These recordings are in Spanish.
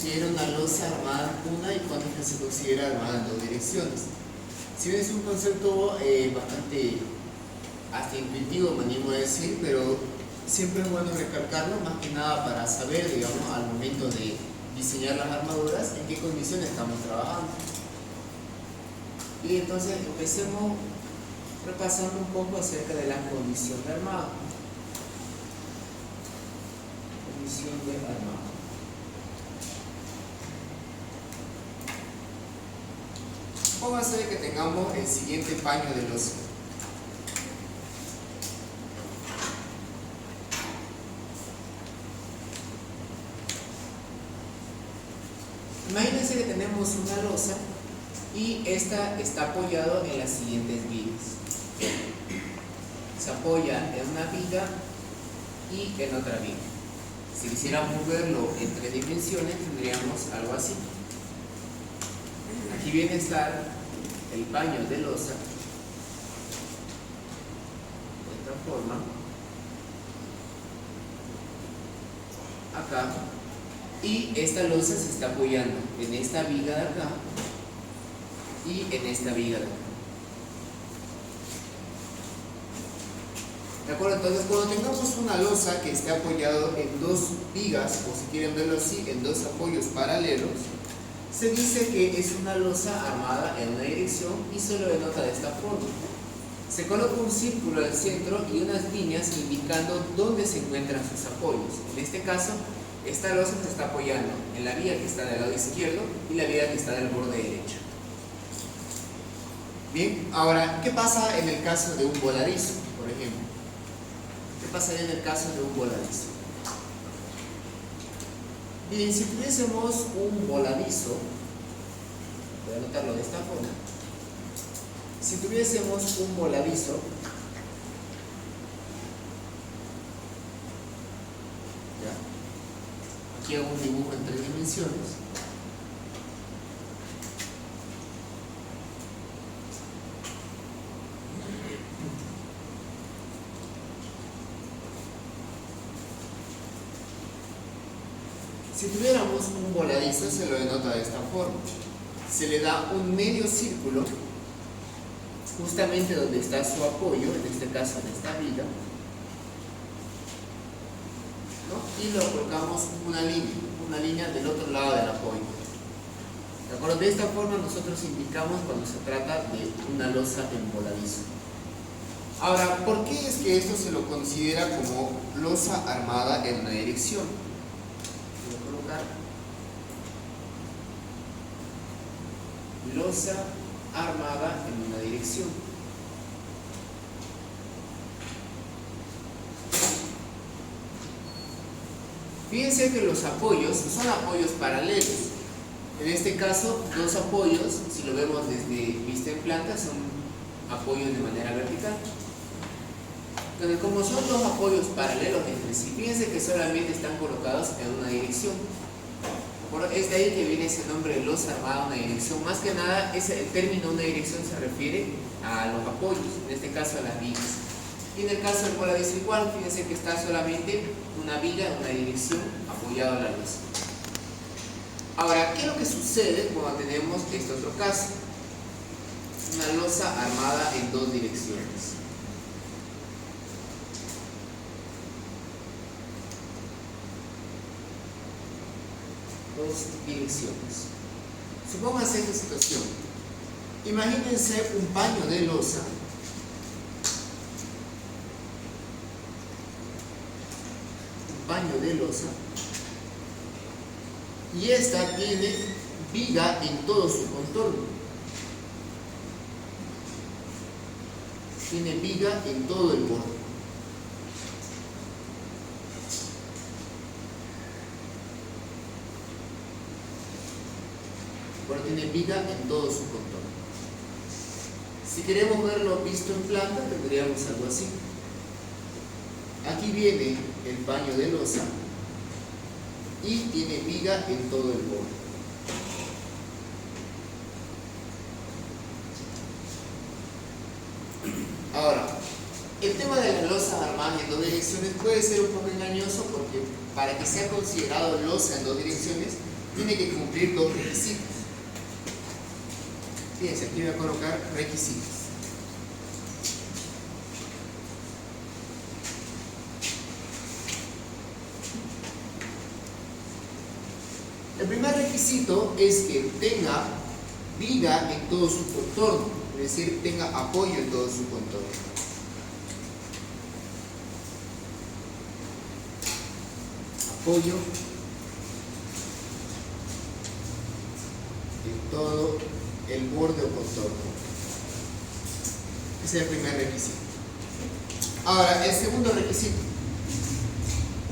considera una losa armada en una y cuándo es que se considera armada en dos direcciones. Si bien es un concepto bastante hasta intuitivo, me animo a decir, pero siempre es bueno recalcarlo, más que nada para saber, digamos, al momento de diseñar las armaduras, en qué condiciones estamos trabajando. Y entonces empecemos repasando un poco acerca de la condición de armado. Condición de armado. Póngase que tengamos el siguiente paño de losa. Imagínense que tenemos una losa y esta está apoyada en las siguientes vigas. Se apoya en una viga y en otra viga. Si quisiéramos verlo en tres dimensiones, tendríamos algo así. Aquí viene a estar el paño de losa de esta forma. Acá. Y esta losa se está apoyando en esta viga de acá y en esta viga de acá. ¿De acuerdo? Entonces, cuando tengamos una losa que esté apoyado en dos vigas, o si quieren verlo así, en dos apoyos paralelos, se dice que es una losa armada en una dirección y se lo denota de esta forma. Se coloca un círculo al centro y unas líneas indicando dónde se encuentran sus apoyos. En este caso, esta losa se está apoyando en la viga que está del lado izquierdo y la viga que está del borde derecho. Bien, ahora, ¿qué pasa en el caso de un voladizo, por ejemplo? ¿Qué pasaría en el caso de un voladizo? Bien, si tuviésemos un voladizo, voy a anotarlo de esta forma. Si tuviésemos un voladizo, aquí hago un dibujo en tres dimensiones. Si tuviéramos un voladizo, se lo denota de esta forma. Se le da un medio círculo justamente donde está su apoyo, en este caso en esta viga, ¿no? Y lo colocamos una línea del otro lado del apoyo. ¿De acuerdo? De esta forma nosotros indicamos cuando se trata de una losa en voladizo. Ahora, ¿por qué es que esto se lo considera como losa armada en una dirección? Voy a colocar losa armada en una dirección. Fíjense que los apoyos son apoyos paralelos. En este caso, dos apoyos, si lo vemos desde vista en planta, son apoyos de manera vertical. Entonces, como son dos apoyos paralelos entre sí, fíjense que solamente están colocados en una dirección. Es de ahí que viene ese nombre de losa armada en una dirección. Más que nada, el término una dirección se refiere a los apoyos, en este caso a las vigas. Y en el caso del voladizo igual, fíjense que está solamente una viga en una dirección apoyada a la losa. Ahora, ¿qué es lo que sucede cuando tenemos este otro caso? Una losa armada en dos direcciones. Dos direcciones. Supónganse esta situación. Imagínense un paño de losa y esta tiene viga en todo su contorno. Tiene viga en todo el borde. Pero tiene viga en todo su contorno. Si queremos verlo visto en planta, tendríamos algo así. Aquí viene el paño de losa y tiene viga en todo el borde. Ahora, el tema de las losas armadas en dos direcciones puede ser un poco engañoso porque para que sea considerado losa en dos direcciones tiene que cumplir dos requisitos. Fíjense, aquí voy a colocar requisitos. El primer requisito es que tenga viga en todo su contorno, es decir, tenga apoyo en todo su contorno. Apoyo en todo el borde o contorno. Ese es el primer requisito. Ahora, el segundo requisito.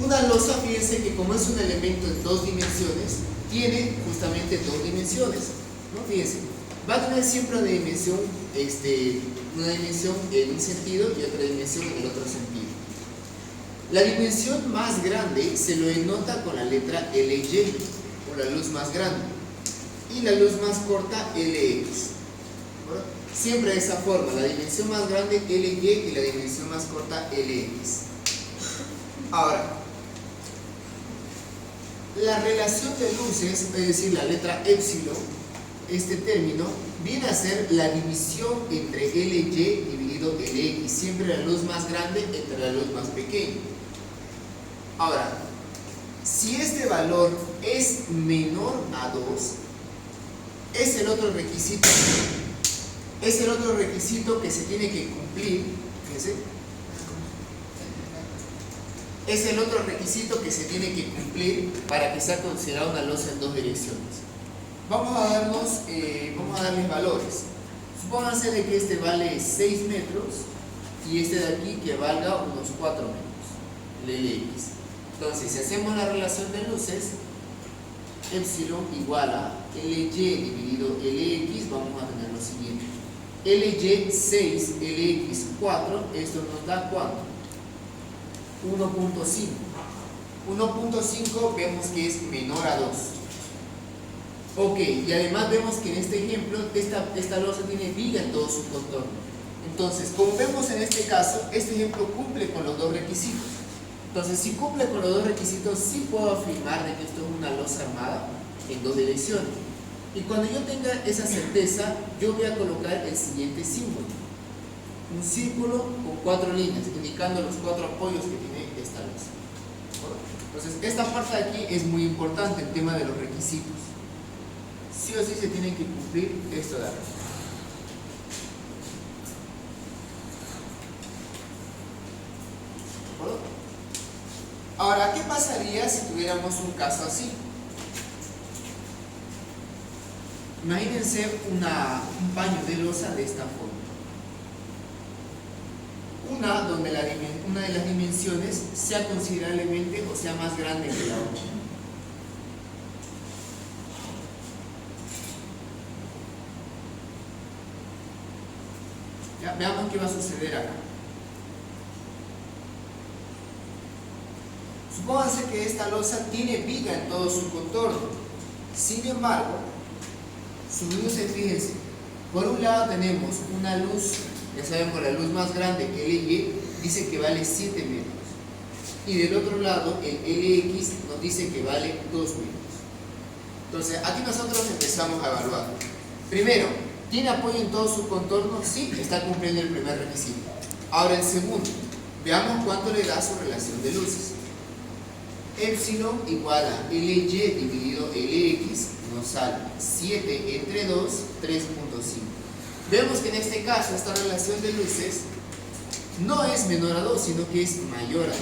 Una losa, fíjense que como es un elemento en dos dimensiones, tiene justamente dos dimensiones, ¿no? Fíjense, va a tener siempre una dimensión en un sentido y otra dimensión en el otro sentido. La dimensión más grande se lo denota con la letra LY, o la luz más grande, y la luz más corta LX. ¿Verdad? Siempre de esa forma, la dimensión más grande LY y la dimensión más corta LX. Ahora, la relación de luces, es decir, la letra épsilon, este término, viene a ser la división entre LY dividido LX, siempre la luz más grande entre la luz más pequeña. Ahora, si este valor es menor a 2, es el otro requisito que se tiene que cumplir. Fíjense, es el otro requisito que se tiene que cumplir para que sea considerada una losa en dos direcciones. Vamos a darles valores. Supónganse de que este vale 6 metros y este de aquí que valga unos 4 metros, el LX. Entonces, si hacemos la relación de luces, epsilon igual a LY dividido LX, vamos a tener lo siguiente. LY 6, LX 4, esto nos da ¿cuánto? 1.5. 1.5 vemos que es menor a 2. Ok, y además vemos que en este ejemplo esta losa tiene viga en todo su contorno. Entonces, como vemos en este caso, este ejemplo cumple con los dos requisitos. Entonces, si cumple con los dos requisitos, sí puedo afirmar de que esto es una losa armada en dos direcciones. Y cuando yo tenga esa certeza, yo voy a colocar el siguiente símbolo. Un círculo con 4 líneas, indicando los 4 apoyos que tiene esta losa. Entonces, esta parte de aquí es muy importante, el tema de los requisitos. Sí o sí se tiene que cumplir esto de acá. Ahora, ¿qué pasaría si tuviéramos un caso así? Imagínense un paño de losa de esta forma. Donde una de las dimensiones sea considerablemente o sea más grande que la otra. Ya, veamos qué va a suceder acá. Supónganse que esta losa tiene viga en todo su contorno. Sin embargo, sus luces, fíjense, por un lado tenemos una luz, ya sabemos la luz más grande, LY, dice que vale 7 metros. Y del otro lado, el LX nos dice que vale 2 metros. Entonces, aquí nosotros empezamos a evaluar. Primero, ¿tiene apoyo en todo su contorno? Sí, está cumpliendo el primer requisito. Ahora el segundo, veamos cuánto le da su relación de luces. Epsilon igual a LY dividido LX nos sale 7 entre 2, 3.5. Vemos que en este caso esta relación de luces no es menor a 2, sino que es mayor a 2.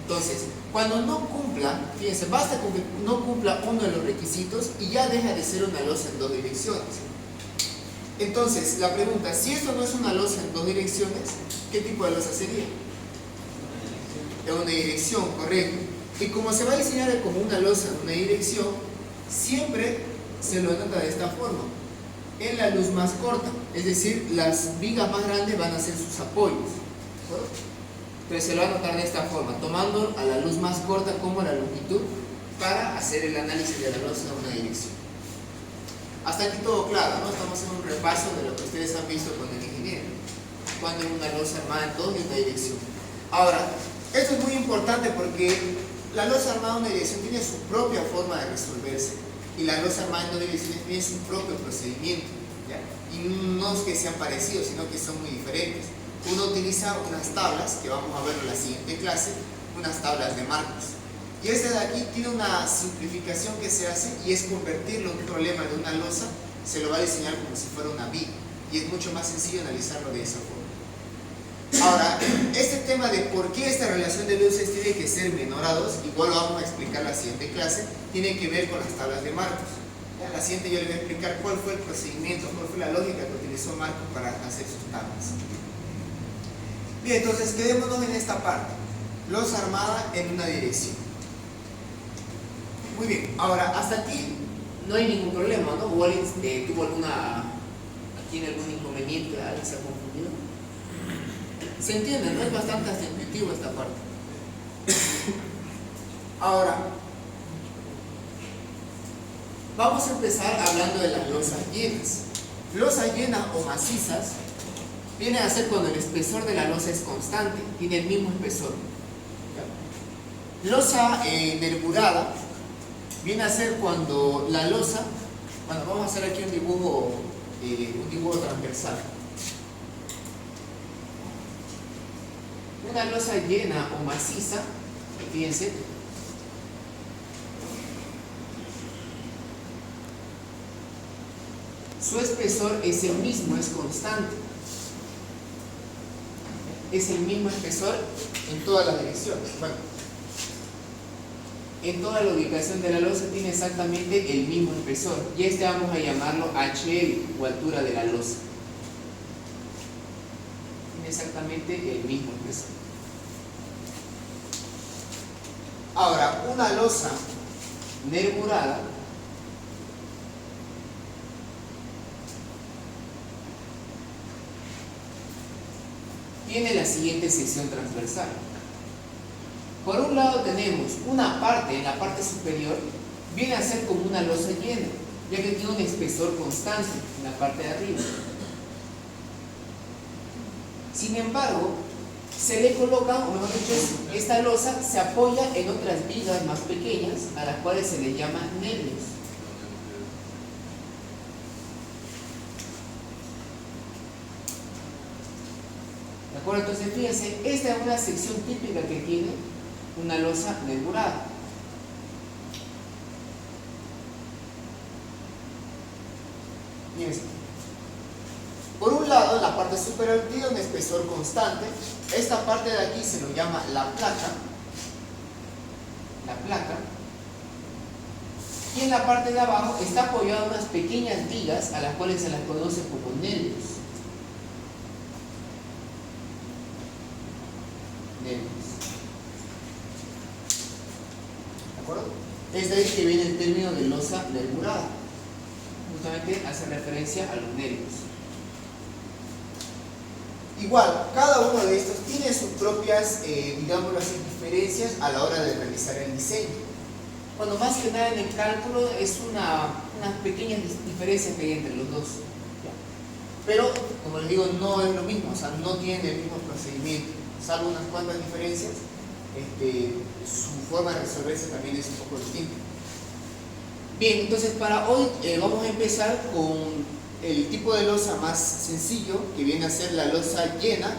Entonces, cuando no cumpla, fíjense, basta con que no cumpla uno de los requisitos y ya deja de ser una losa en dos direcciones. Entonces, la pregunta, si esto no es una losa en dos direcciones, ¿qué tipo de losa sería? En una dirección, correcto. Y como se va a diseñar como una losa en una dirección, siempre se lo denota de esta forma, en la luz más corta, es decir, las vigas más grandes van a ser sus apoyos. Entonces se lo va a anotar de esta forma, tomando a la luz más corta como la longitud para hacer el análisis de la losa en una dirección. Hasta aquí todo claro, ¿no? Estamos haciendo un repaso de lo que ustedes han visto con el ingeniero, cuando es una losa armada en dos y una dirección. Ahora, esto es muy importante porque la losa armada en una dirección tiene su propia forma de resolverse. y la losa armada en dos direcciones tiene su propio procedimiento, ¿ya? Y no es que sean parecidos, sino que son muy diferentes. Uno utiliza unas tablas, que vamos a ver en la siguiente clase, unas tablas de marcos. Y este de aquí tiene una simplificación que se hace y es convertirlo en un problema de una losa, se lo va a diseñar como si fuera una viga y es mucho más sencillo analizarlo de esa forma. Ahora, este tema de por qué esta relación de luces tiene que ser menor a 2, igual lo vamos a explicar en la siguiente clase, tiene que ver con las tablas de marcos. En la siguiente yo le voy a explicar cuál fue el procedimiento, cuál fue la lógica que utilizó Marcos para hacer sus tablas. Bien, entonces quedémonos en esta parte, losa armada en una dirección. Muy bien, ahora hasta aquí No hay ningún problema, ¿no? ¿O alguien tuvo aquí algún inconveniente? ¿Alguien se ha confundido? Se entiende, ¿no? Es bastante intuitivo esta parte. ahora, Vamos a empezar hablando de las losas llenas. Losas llenas o macizas viene a ser cuando el espesor de la losa es constante, tiene el mismo espesor. Losa nervurada viene a ser cuando la losa, bueno, vamos a hacer aquí un dibujo transversal. Una losa llena o maciza, fíjense, su espesor es el mismo, es constante. Es el mismo espesor en todas las direcciones. Bueno, en toda la ubicación de la losa tiene exactamente el mismo espesor. Y este vamos a llamarlo HL o altura de la losa. Tiene exactamente el mismo espesor. ahora, una losa Nervurada tiene la siguiente sección transversal. Por un lado tenemos una parte, en la parte superior, viene a ser como una losa llena, ya que tiene un espesor constante en la parte de arriba. Sin embargo, se le coloca, o mejor dicho, esta losa se apoya en otras vigas más pequeñas, a las cuales se le llama nervios. ¿De acuerdo? Entonces, fíjense, esta es una sección típica que tiene una losa nervurada. Fíjense. Por un lado, en la parte superior tiene un espesor constante. Esta parte de aquí se lo llama la placa. La placa. Y en la parte de abajo está apoyada unas pequeñas vigas a las cuales se las conoce como nervios. ¿De acuerdo? Es de ahí que viene el término de losa nervurada. Justamente hace referencia a los nervios. Igual, cada uno de estos tiene sus propias, digámoslo así, diferencias a la hora de realizar el diseño. Bueno, más que nada en el cálculo es unas pequeñas diferencias que hay entre los dos. Pero, como les digo, no es lo mismo, o sea, no tienen el mismo procedimiento. Salvo unas cuantas diferencias, su forma de resolverse también es un poco distinta. Bien, entonces para hoy vamos a empezar con el tipo de losa más sencillo, que viene a ser la losa llena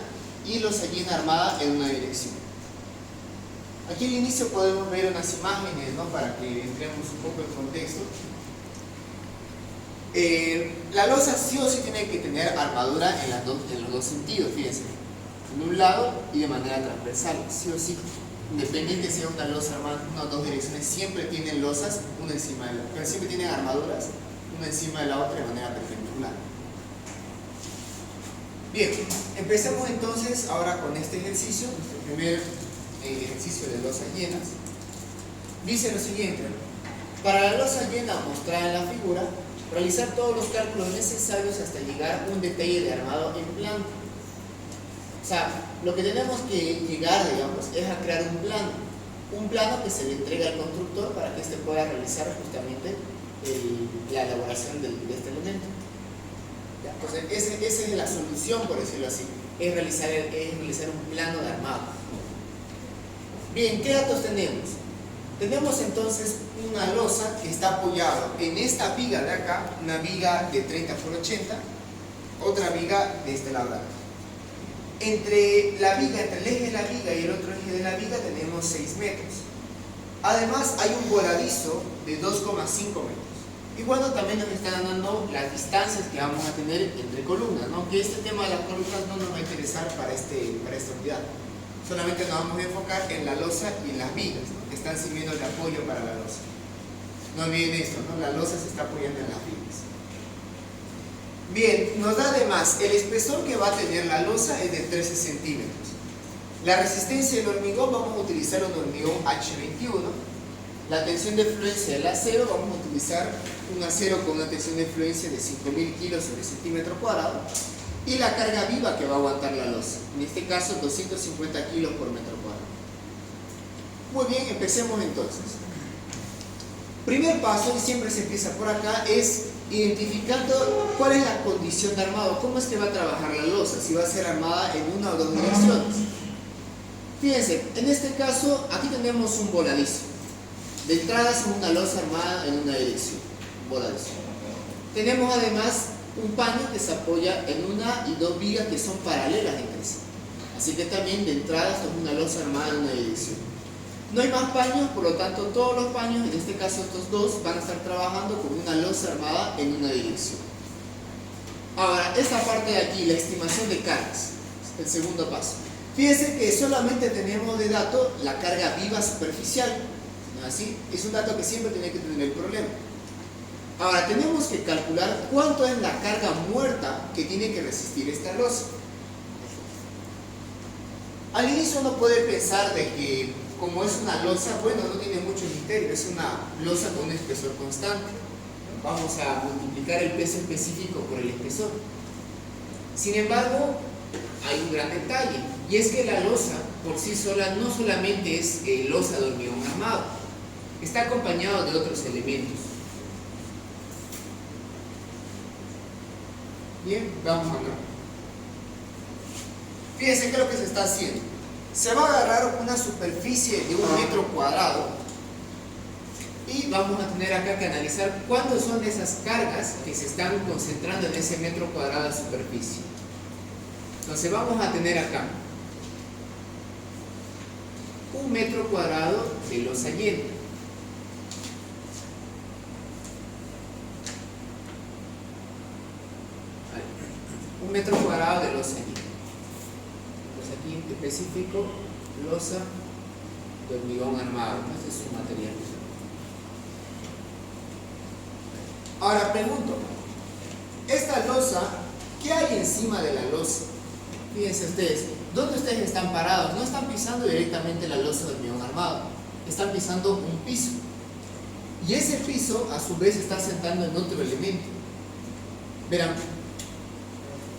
y losa llena armada en una dirección. Aquí al inicio podemos ver unas imágenes, ¿no?, para que entremos un poco en contexto. La losa sí o sí tiene que tener armadura en los dos sentidos, fíjense. En un lado y de manera transversal, sí o sí. Independiente si es una losa armada en una o dos direcciones, siempre tienen losas una encima de la otra, siempre tienen armaduras una encima de la otra de manera perpendicular. Bien, empecemos entonces ahora con este ejercicio, nuestro primer ejercicio de losas llenas. Dice lo siguiente: para la losa llena mostrada en la figura, realizar todos los cálculos necesarios hasta llegar a un detalle de armado en plano. O sea, lo que tenemos que llegar, digamos, es a crear un plano que se le entrega al constructor para que éste pueda realizar justamente la elaboración de este elemento. ¿Ya? Entonces, esa es la solución, por decirlo así, es realizar un plano de armado. Bien, ¿qué datos tenemos? Tenemos entonces una losa que está apoyada en esta viga de acá, una viga de 30 por 80, otra viga de este lado de acá. Entre el eje de la viga y el otro eje de la viga tenemos 6 metros. Además hay un voladizo de 2,5 metros. Y bueno, también nos están dando las distancias que vamos a tener entre columnas, ¿no? Que este tema de las columnas no nos va a interesar para esta unidad. Solamente nos vamos a enfocar en la losa y en las vigas, ¿no? Que están sirviendo de apoyo para la losa. No olviden esto, ¿no? La losa se está apoyando en las vigas. Bien, nos da además el espesor que va a tener la losa es de 13 centímetros. La resistencia del hormigón, vamos a utilizar un hormigón H21. La tensión de fluencia del acero, vamos a utilizar un acero con una tensión de fluencia de 5000 kilos sobre centímetro cuadrado. Y la carga viva que va a aguantar la losa, en este caso 250 kilos por metro cuadrado. Muy bien, empecemos entonces. Primer paso, y siempre se empieza por acá, es identificando cuál es la condición de armado, cómo es que va a trabajar la losa, si va a ser armada en una o dos direcciones. Fíjense, en este caso, aquí tenemos un voladizo. De entrada es una losa armada en una dirección, voladizo. Tenemos además un paño que se apoya en una y dos vigas que son paralelas entre sí. Así que también de entrada esto es una losa armada en una dirección. No hay más paños, por lo tanto todos los paños, en este caso estos dos, van a estar trabajando con una losa armada en una dirección. Ahora, esta parte de aquí, la estimación de cargas, el segundo paso. Fíjense que solamente tenemos de dato la carga viva superficial, ¿no? Así, es un dato que siempre tiene que tener el problema. Ahora, tenemos que calcular cuánto es la carga muerta que tiene que resistir esta losa. Al inicio uno puede pensar de que, como es una losa, bueno, no tiene mucho misterio, es una losa con un espesor constante. Vamos a multiplicar el peso específico por el espesor. Sin embargo, hay un gran detalle, y es que la losa por sí sola no solamente es losa de hormigón armado, está acompañado de otros elementos. Bien, vamos acá. Fíjense qué es lo que se está haciendo. Se va a agarrar una superficie de 1 metro cuadrado y vamos a tener acá que analizar cuántas son esas cargas que se están concentrando en ese metro cuadrado de superficie. Entonces vamos a tener acá 1 metro cuadrado de losa llena. Un metro cuadrado de losa llena. Pues aquí en específico, losa de hormigón armado. Este es su material. Ahora pregunto, esta losa, ¿qué hay encima de la losa? Fíjense ustedes, ¿dónde ustedes están parados? No están pisando directamente la losa de hormigón armado, están pisando un piso. Y ese piso, a su vez, está sentando en otro elemento. Verán,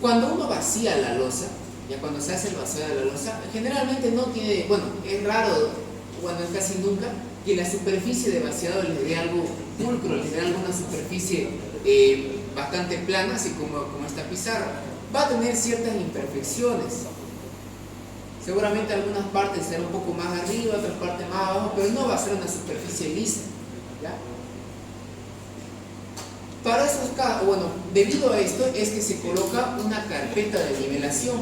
cuando uno vacía la losa, ya cuando se hace el vacío de la losa, generalmente no tiene, bueno, es raro, bueno, es casi nunca, que la superficie de vaciado le dé algo pulcro, le dé alguna superficie bastante plana, así como esta pizarra. Va a tener ciertas imperfecciones. Seguramente algunas partes serán un poco más arriba, otras partes más abajo, pero no va a ser una superficie lisa, ¿ya? Para esos casos, bueno, debido a esto es que se coloca una carpeta de nivelación,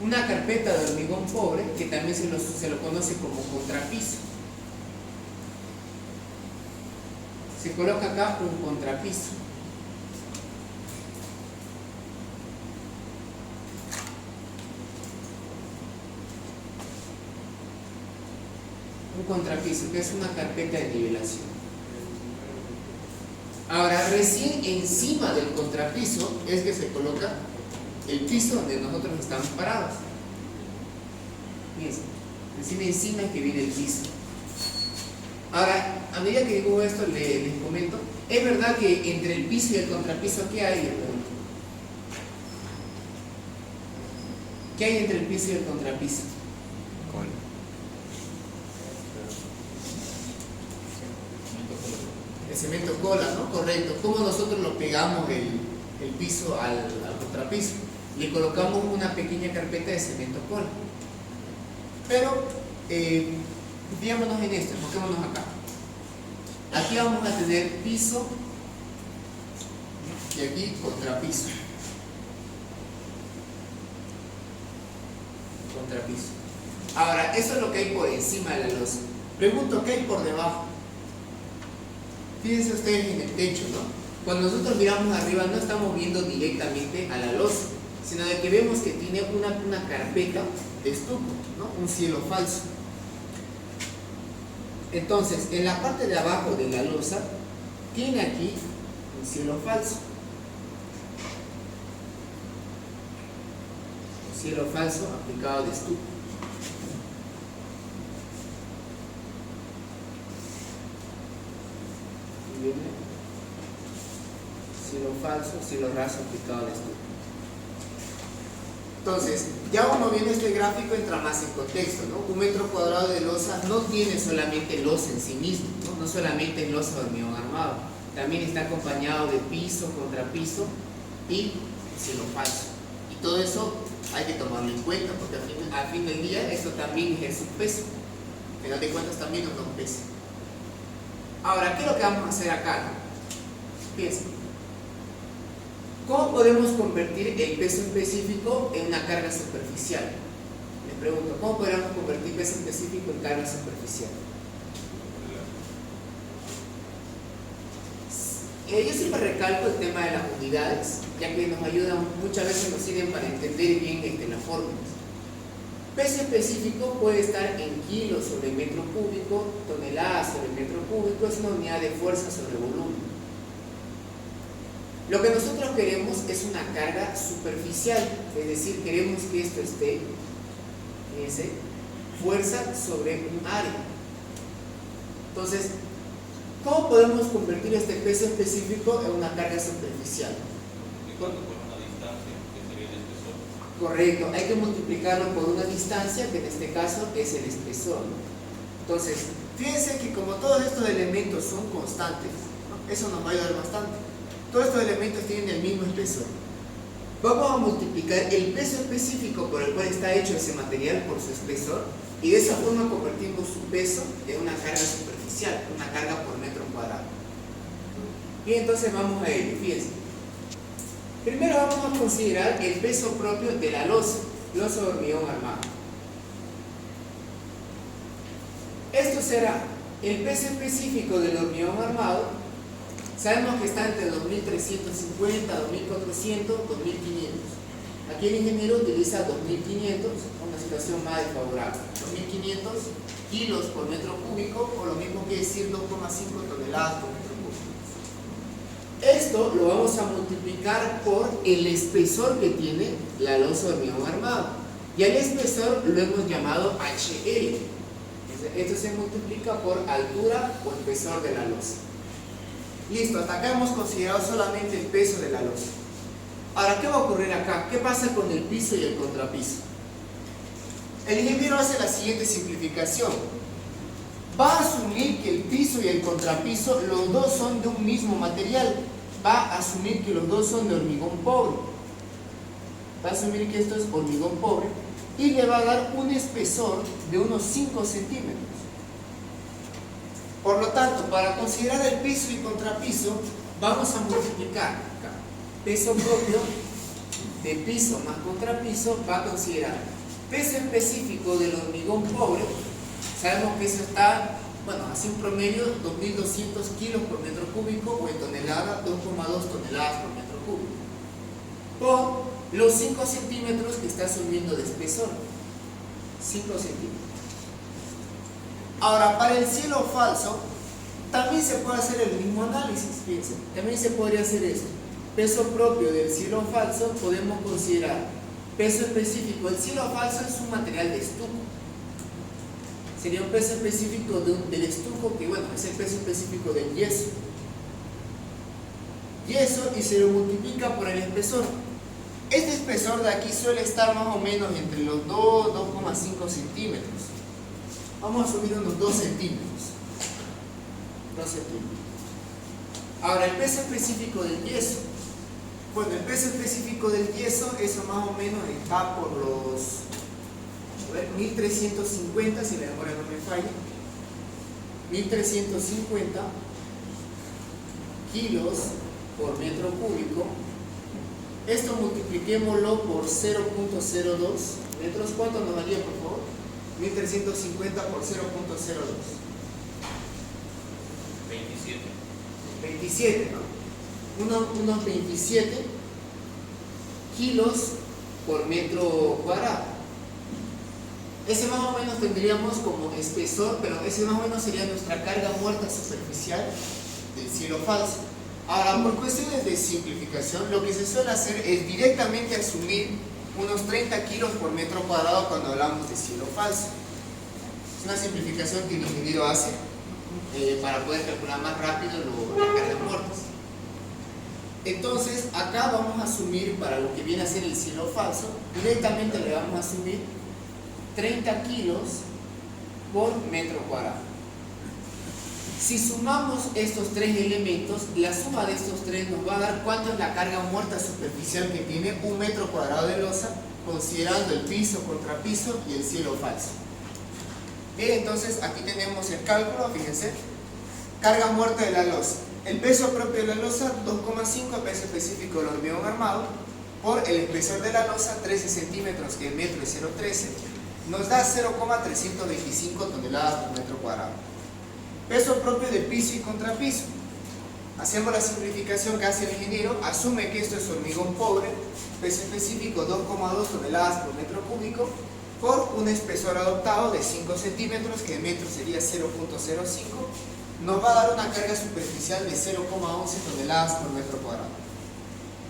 una carpeta de hormigón pobre, que también se lo conoce como contrapiso. Se coloca acá un contrapiso. Un contrapiso, que es una carpeta de nivelación. Ahora, recién encima del contrapiso es que se coloca el piso donde nosotros estamos parados. Fíjense, recién encima es que viene el piso. Ahora, a medida que digo esto, les comento, es verdad que entre el piso y el contrapiso, ¿qué hay? Les pregunto. ¿Qué hay entre el piso y el contrapiso? El cemento cola, ¿no? Correcto. ¿Cómo nosotros lo pegamos el piso al contrapiso? Le colocamos una pequeña carpeta de cemento cola. Pero Fijémonos en esto, enfoquémonos acá. Aquí vamos a tener piso y aquí contrapiso. Contrapiso. Ahora, eso es lo que hay por encima de la losa. Pregunto, ¿qué hay por debajo? Fíjense ustedes en el techo, ¿no? Cuando nosotros miramos arriba no estamos viendo directamente a la losa, sino de que vemos que tiene una carpeta de estuco, ¿no? Un cielo falso. Entonces, en la parte de abajo de la losa, tiene aquí un cielo falso. Un cielo falso aplicado de estuco. Cielo falso, cielo raso aplicado de estuco. Entonces, ya uno viendo este gráfico entra más en contexto, ¿no? Un metro cuadrado de losa no tiene solamente losa en sí mismo, ¿no? No solamente losa de hormigón armado, también está acompañado de piso, contrapiso y cielo falso. Y todo eso hay que tomarlo en cuenta, porque al fin del día esto también ejerce un peso. Al final de cuentas también nos da un peso. Ahora, ¿qué es lo que vamos a hacer acá? Piensen. ¿Cómo podemos convertir el peso específico en una carga superficial? Les pregunto, ¿cómo podemos convertir peso específico en carga superficial? Yo siempre recalco el tema de las unidades, ya que nos ayudan, muchas veces nos sirven para entender bien las fórmulas. Peso específico puede estar en kilos sobre metro cúbico, toneladas sobre metro cúbico, es una unidad de fuerza sobre volumen. Lo que nosotros queremos es una carga superficial, es decir, queremos que esto esté, fíjense, fuerza sobre un área. Entonces, ¿cómo podemos convertir este peso específico en una carga superficial? Multiplicando por una distancia, que sería el espesor. Correcto, hay que multiplicarlo por una distancia, que en este caso es el espesor. Entonces, fíjense que como todos estos elementos son constantes, ¿no? Eso nos va a ayudar bastante. Todos estos elementos tienen el mismo espesor. Vamos a multiplicar el peso específico por el cual está hecho ese material por su espesor y de esa forma convertimos su peso en una carga superficial, una carga por metro cuadrado. Y entonces vamos a ello, fíjense. Primero vamos a considerar el peso propio de la losa de hormigón armado. Esto será el peso específico del hormigón armado. Sabemos que está entre 2.350, 2.400, 2.500. Aquí el ingeniero utiliza 2.500, una situación más desfavorable. 2.500 kilos por metro cúbico, o lo mismo que decir 2,5 toneladas por metro cúbico. Esto lo vamos a multiplicar por el espesor que tiene la losa de hormigón armado. Y al espesor lo hemos llamado HL. Esto se multiplica por altura o espesor de la losa. Listo, hasta acá hemos considerado solamente el peso de la losa. Ahora, ¿qué va a ocurrir acá? ¿Qué pasa con el piso y el contrapiso? El ingeniero hace la siguiente simplificación. Va a asumir que el piso y el contrapiso, los dos son de un mismo material. Va a asumir que los dos son de hormigón pobre. Va a asumir que esto es hormigón pobre y le va a dar un espesor de unos 5 centímetros. Por lo tanto, para considerar el piso y contrapiso, vamos a multiplicar acá. Peso propio de piso más contrapiso va a considerar peso específico del hormigón pobre. Sabemos que eso está, bueno, así un promedio 2.200 kilos por metro cúbico, o en tonelada 2,2 toneladas por metro cúbico, por los 5 centímetros que está asumiendo de espesor. 5 centímetros. Ahora, para el cielo falso, también se puede hacer el mismo análisis, fíjense. También se podría hacer esto. Peso propio del cielo falso, podemos considerar peso específico. El cielo falso es un material de estuco. Sería un peso específico del estuco, que bueno, es el peso específico del yeso. Yeso, y se lo multiplica por el espesor. Este espesor de aquí suele estar más o menos entre los 2,5 centímetros. Vamos a subir unos 2 centímetros. 2 centímetros. Ahora, el peso específico del yeso. Bueno, el peso específico del yeso, eso más o menos está por los 1.350, si la memoria no me falla. 1350 kilos por metro cúbico. Esto multipliquémoslo por 0.02 metros. ¿Cuánto nos daría, por favor? 1350 por 0.02. 27. 27, ¿no? Unos 27 kilos por metro cuadrado. Ese más o menos tendríamos como espesor, pero ese más o menos sería nuestra carga muerta superficial del cielo falso. Ahora, por cuestiones de simplificación, lo que se suele hacer es directamente asumir unos 30 kilos por metro cuadrado cuando hablamos de cielo falso. Es una simplificación que el ingeniero hace para poder calcular más rápido las cargas muertas. Entonces, acá vamos a asumir, para lo que viene a ser el cielo falso, directamente le vamos a asumir 30 kilos por metro cuadrado. Si sumamos estos tres elementos, la suma de estos tres nos va a dar cuánto es la carga muerta superficial que tiene un metro cuadrado de losa, considerando el piso, contrapiso y el cielo falso. Bien, entonces aquí tenemos el cálculo, fíjense. Carga muerta de la losa. El peso propio de la losa, 2,5 peso específico del hormigón armado, por el espesor de la losa, 13 centímetros, que el metro es 0,13, nos da 0,325 toneladas por metro cuadrado. Peso propio de piso y contrapiso. Hacemos la simplificación que hace el ingeniero, asume que esto es hormigón pobre, peso específico 2,2 toneladas por metro cúbico, por un espesor adoptado de 5 centímetros, que el metro sería 0,05, nos va a dar una carga superficial de 0,11 toneladas por metro cuadrado.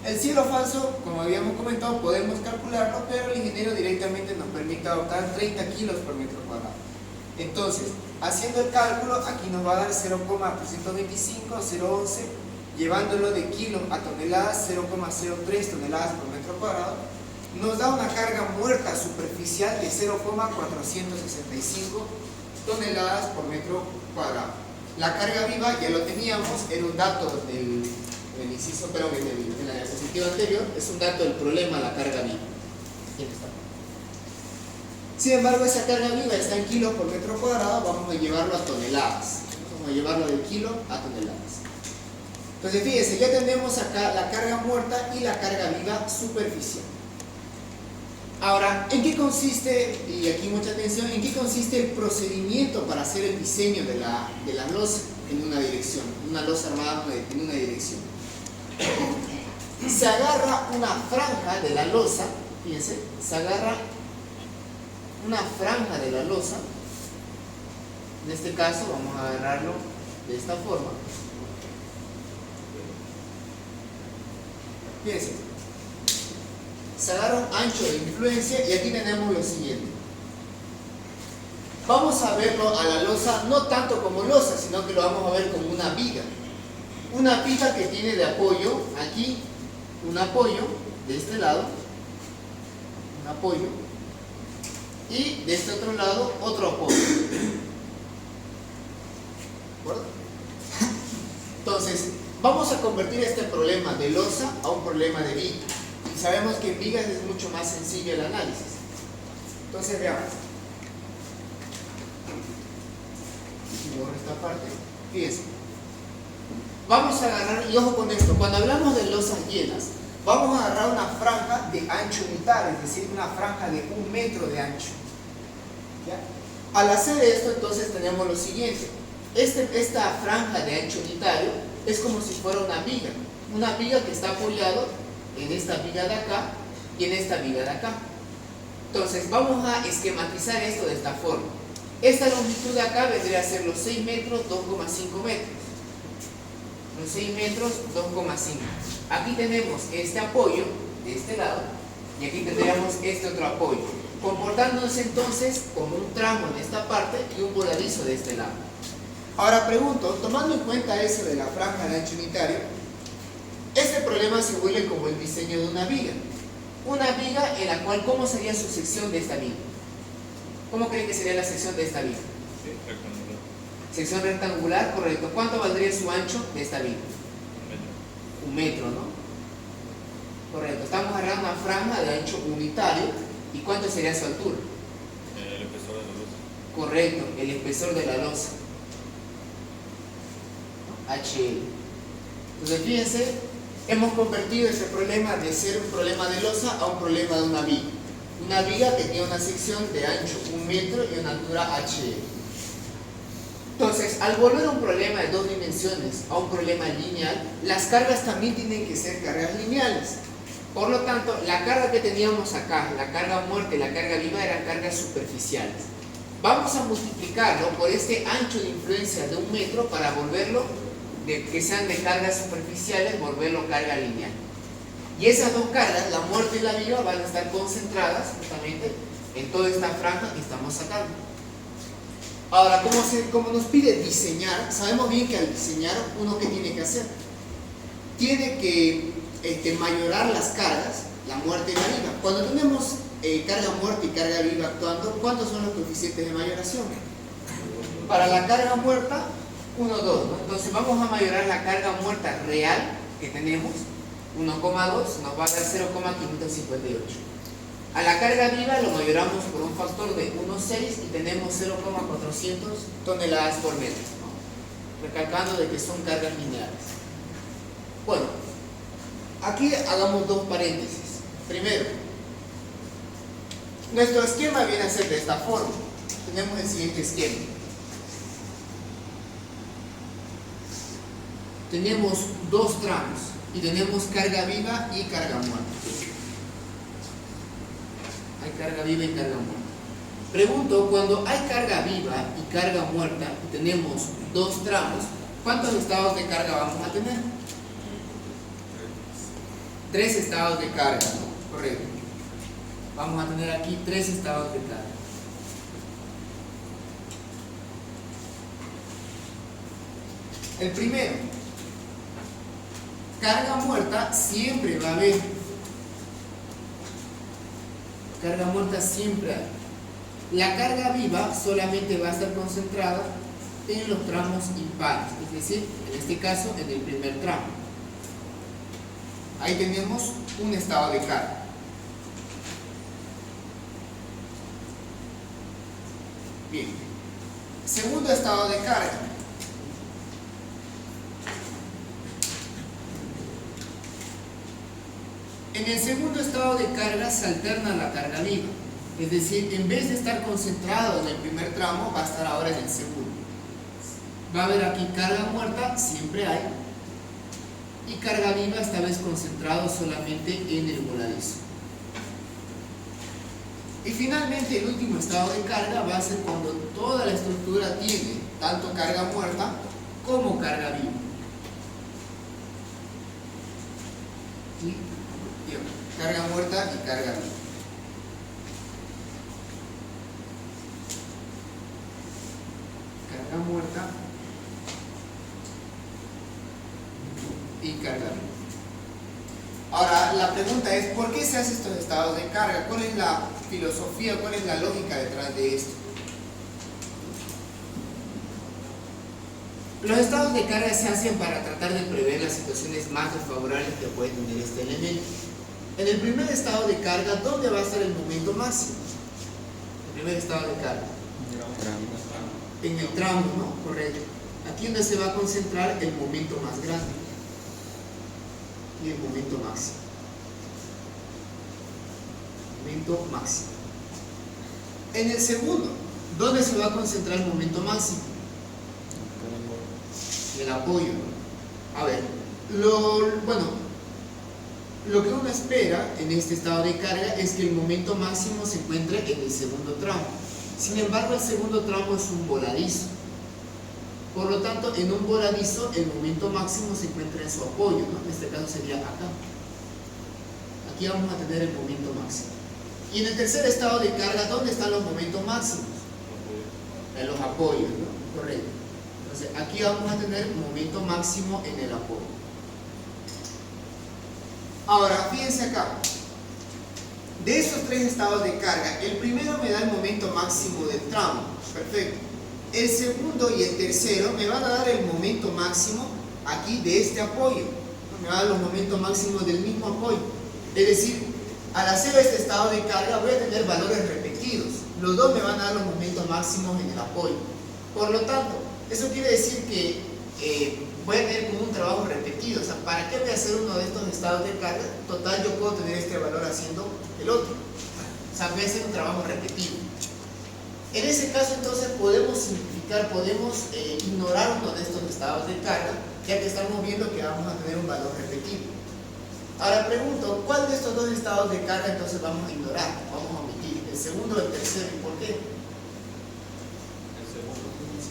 El cielo falso, como habíamos comentado, podemos calcularlo, pero el ingeniero directamente nos permite adoptar 30 kilos por metro cuadrado. Entonces, haciendo el cálculo, aquí nos va a dar 0,325, 0,11, llevándolo de kilo a toneladas, 0,03 toneladas por metro cuadrado, nos da una carga muerta superficial de 0,465 toneladas por metro cuadrado. La carga viva ya lo teníamos, era un dato del inciso, pero en la diapositiva anterior, es un dato del problema, la carga viva. Aquí está. Sin embargo, esa carga viva está en kilos por metro cuadrado, vamos a llevarlo a toneladas. Vamos a llevarlo de kilo a toneladas. Entonces, fíjense, ya tenemos acá la carga muerta y la carga viva superficial. Ahora, ¿en qué consiste, y aquí mucha atención, en qué consiste el procedimiento para hacer el diseño de la losa en una dirección, una losa armada en una dirección? Se agarra una franja de la losa, fíjense, se agarra una franja de la losa, en este caso vamos a agarrarlo de esta forma. Fíjense, se agarra un ancho de influencia y aquí tenemos lo siguiente. Vamos a verlo a la losa no tanto como losa, sino que lo vamos a ver como una viga. Una viga que tiene de apoyo aquí un apoyo de este lado, un apoyo, y de este otro lado otro apoyo. ¿De acuerdo? Entonces, vamos a convertir este problema de losa a un problema de viga. Y sabemos que en vigas es mucho más sencillo el análisis. Entonces veamos. Borro esta parte. Fíjense. Vamos a agarrar, y ojo con esto, cuando hablamos de losas llenas, vamos a agarrar una franja de ancho unitario, es decir, una franja de 1 metro de ancho. ¿Ya? Al hacer esto, entonces tenemos lo siguiente. Esta franja de ancho unitario es como si fuera una viga que está apoyado en esta viga de acá y en esta viga de acá. Entonces vamos a esquematizar esto de esta forma. Esta longitud de acá vendría a ser los 6 metros, 2,5 metros. Los 6 metros, 2,5. Aquí tenemos este apoyo de este lado y aquí tendríamos este otro apoyo, comportándose entonces como un tramo en esta parte y un voladizo de este lado. Ahora pregunto, tomando en cuenta eso de la franja de ancho unitario, este problema se vuelve como el diseño de una viga. Una viga en la cual, ¿cómo sería su sección de esta viga? ¿Cómo creen que sería la sección de esta viga? Sí, rectangular. Sección rectangular, correcto. ¿Cuánto valdría su ancho de esta viga? 1 metro, ¿no? Correcto. Estamos agarrando una franja de ancho unitario. ¿Y cuánto sería su altura? El espesor de la losa. Correcto, el espesor de la losa. HL. Entonces fíjense, hemos convertido este problema de ser un problema de losa a un problema de una viga. Una viga que tiene una sección de ancho 1 metro y una altura HL. Entonces, al volver un problema de 2 dimensiones a un problema lineal, las cargas también tienen que ser cargas lineales. Por lo tanto, la carga que teníamos acá, la carga muerta y la carga viva, eran cargas superficiales. Vamos a multiplicarlo por este ancho de influencia de 1 metro para volverlo, que sean de cargas superficiales, volverlo carga lineal. Y esas dos cargas, la muerta y la viva, van a estar concentradas justamente en toda esta franja que estamos sacando. Ahora, como nos pide diseñar, sabemos bien que al diseñar, uno ¿qué tiene que hacer? Tiene que mayorar las cargas, la muerta y la viva. Cuando tenemos carga muerta y carga viva actuando, ¿cuántos son los coeficientes de mayoración? Para la carga muerta, 1, 2, ¿no? Entonces vamos a mayorar la carga muerta real que tenemos, 1,2, nos va a dar 0,558. A la carga viva lo mayoramos por un factor de 1,6 y tenemos 0,400 toneladas por metro, ¿no? Recalcando de que son cargas lineales. Bueno, aquí hagamos dos paréntesis. Primero, nuestro esquema viene a ser de esta forma. Tenemos el siguiente esquema. Tenemos dos tramos y tenemos carga viva y carga muerta. Hay carga viva y carga muerta. Pregunto, cuando hay carga viva y carga muerta y tenemos dos tramos, ¿cuántos estados de carga vamos a tener? 3 estados de carga, ¿no? Correcto. Vamos a tener aquí 3 estados de carga. El primero, carga muerta siempre va a haber. Carga muerta siempre hay. La carga viva solamente va a estar concentrada en los tramos impares, es decir, en este caso en el primer tramo. Ahí tenemos un estado de carga. Bien. Segundo estado de carga. En el segundo estado de carga se alterna la carga viva. Es decir, en vez de estar concentrado en el primer tramo, va a estar ahora en el segundo. Va a haber aquí carga muerta, siempre hay. Y carga viva, esta vez concentrado solamente en el voladizo. Y finalmente el último estado de carga va a ser cuando toda la estructura tiene tanto carga muerta como carga viva. ¿Sí? Bien, carga muerta y carga viva. Carga muerta y carga viva. Ahora, la pregunta es, ¿por qué se hacen estos estados de carga? ¿Cuál es la filosofía, cuál es la lógica detrás de esto? Los estados de carga se hacen para tratar de prever las situaciones más desfavorables que puede tener este elemento. En el primer estado de carga, ¿dónde va a estar el momento máximo? El primer estado de carga. En el tramo, ¿no? Correcto. Aquí es donde se va a concentrar el momento más grande. Y el momento máximo. Momento máximo. En el segundo, ¿dónde se va a concentrar el momento máximo? El apoyo. A ver, lo que uno espera en este estado de carga es que el momento máximo se encuentre en el segundo tramo. Sin embargo, el segundo tramo es un voladizo. Por lo tanto, en un voladizo el momento máximo se encuentra en su apoyo, ¿no? En este caso sería acá. Aquí vamos a tener el momento máximo. Y en el tercer estado de carga, ¿dónde están los momentos máximos? En los apoyos, ¿no? Correcto. Entonces, aquí vamos a tener momento máximo en el apoyo. Ahora, fíjense acá. De estos 3 estados de carga, el primero me da el momento máximo del tramo. Perfecto. El segundo y el tercero me van a dar el momento máximo aquí de este apoyo. Me van a dar los momentos máximos del mismo apoyo. Es decir, al hacer este estado de carga voy a tener valores repetidos. Los dos me van a dar los momentos máximos en el apoyo. Por lo tanto, eso quiere decir que voy a tener como un trabajo repetido. O sea, ¿para qué voy a hacer uno de estos estados de carga? Total, yo puedo tener este valor haciendo el otro. O sea, voy a hacer un trabajo repetido. En ese caso, entonces, podemos simplificar, podemos ignorar uno de estos estados de carga, ya que estamos viendo que vamos a tener un valor repetido. Ahora pregunto, ¿cuál de estos dos estados de carga entonces vamos a ignorar? Vamos a omitir, ¿el segundo o el tercero? ¿Y por qué?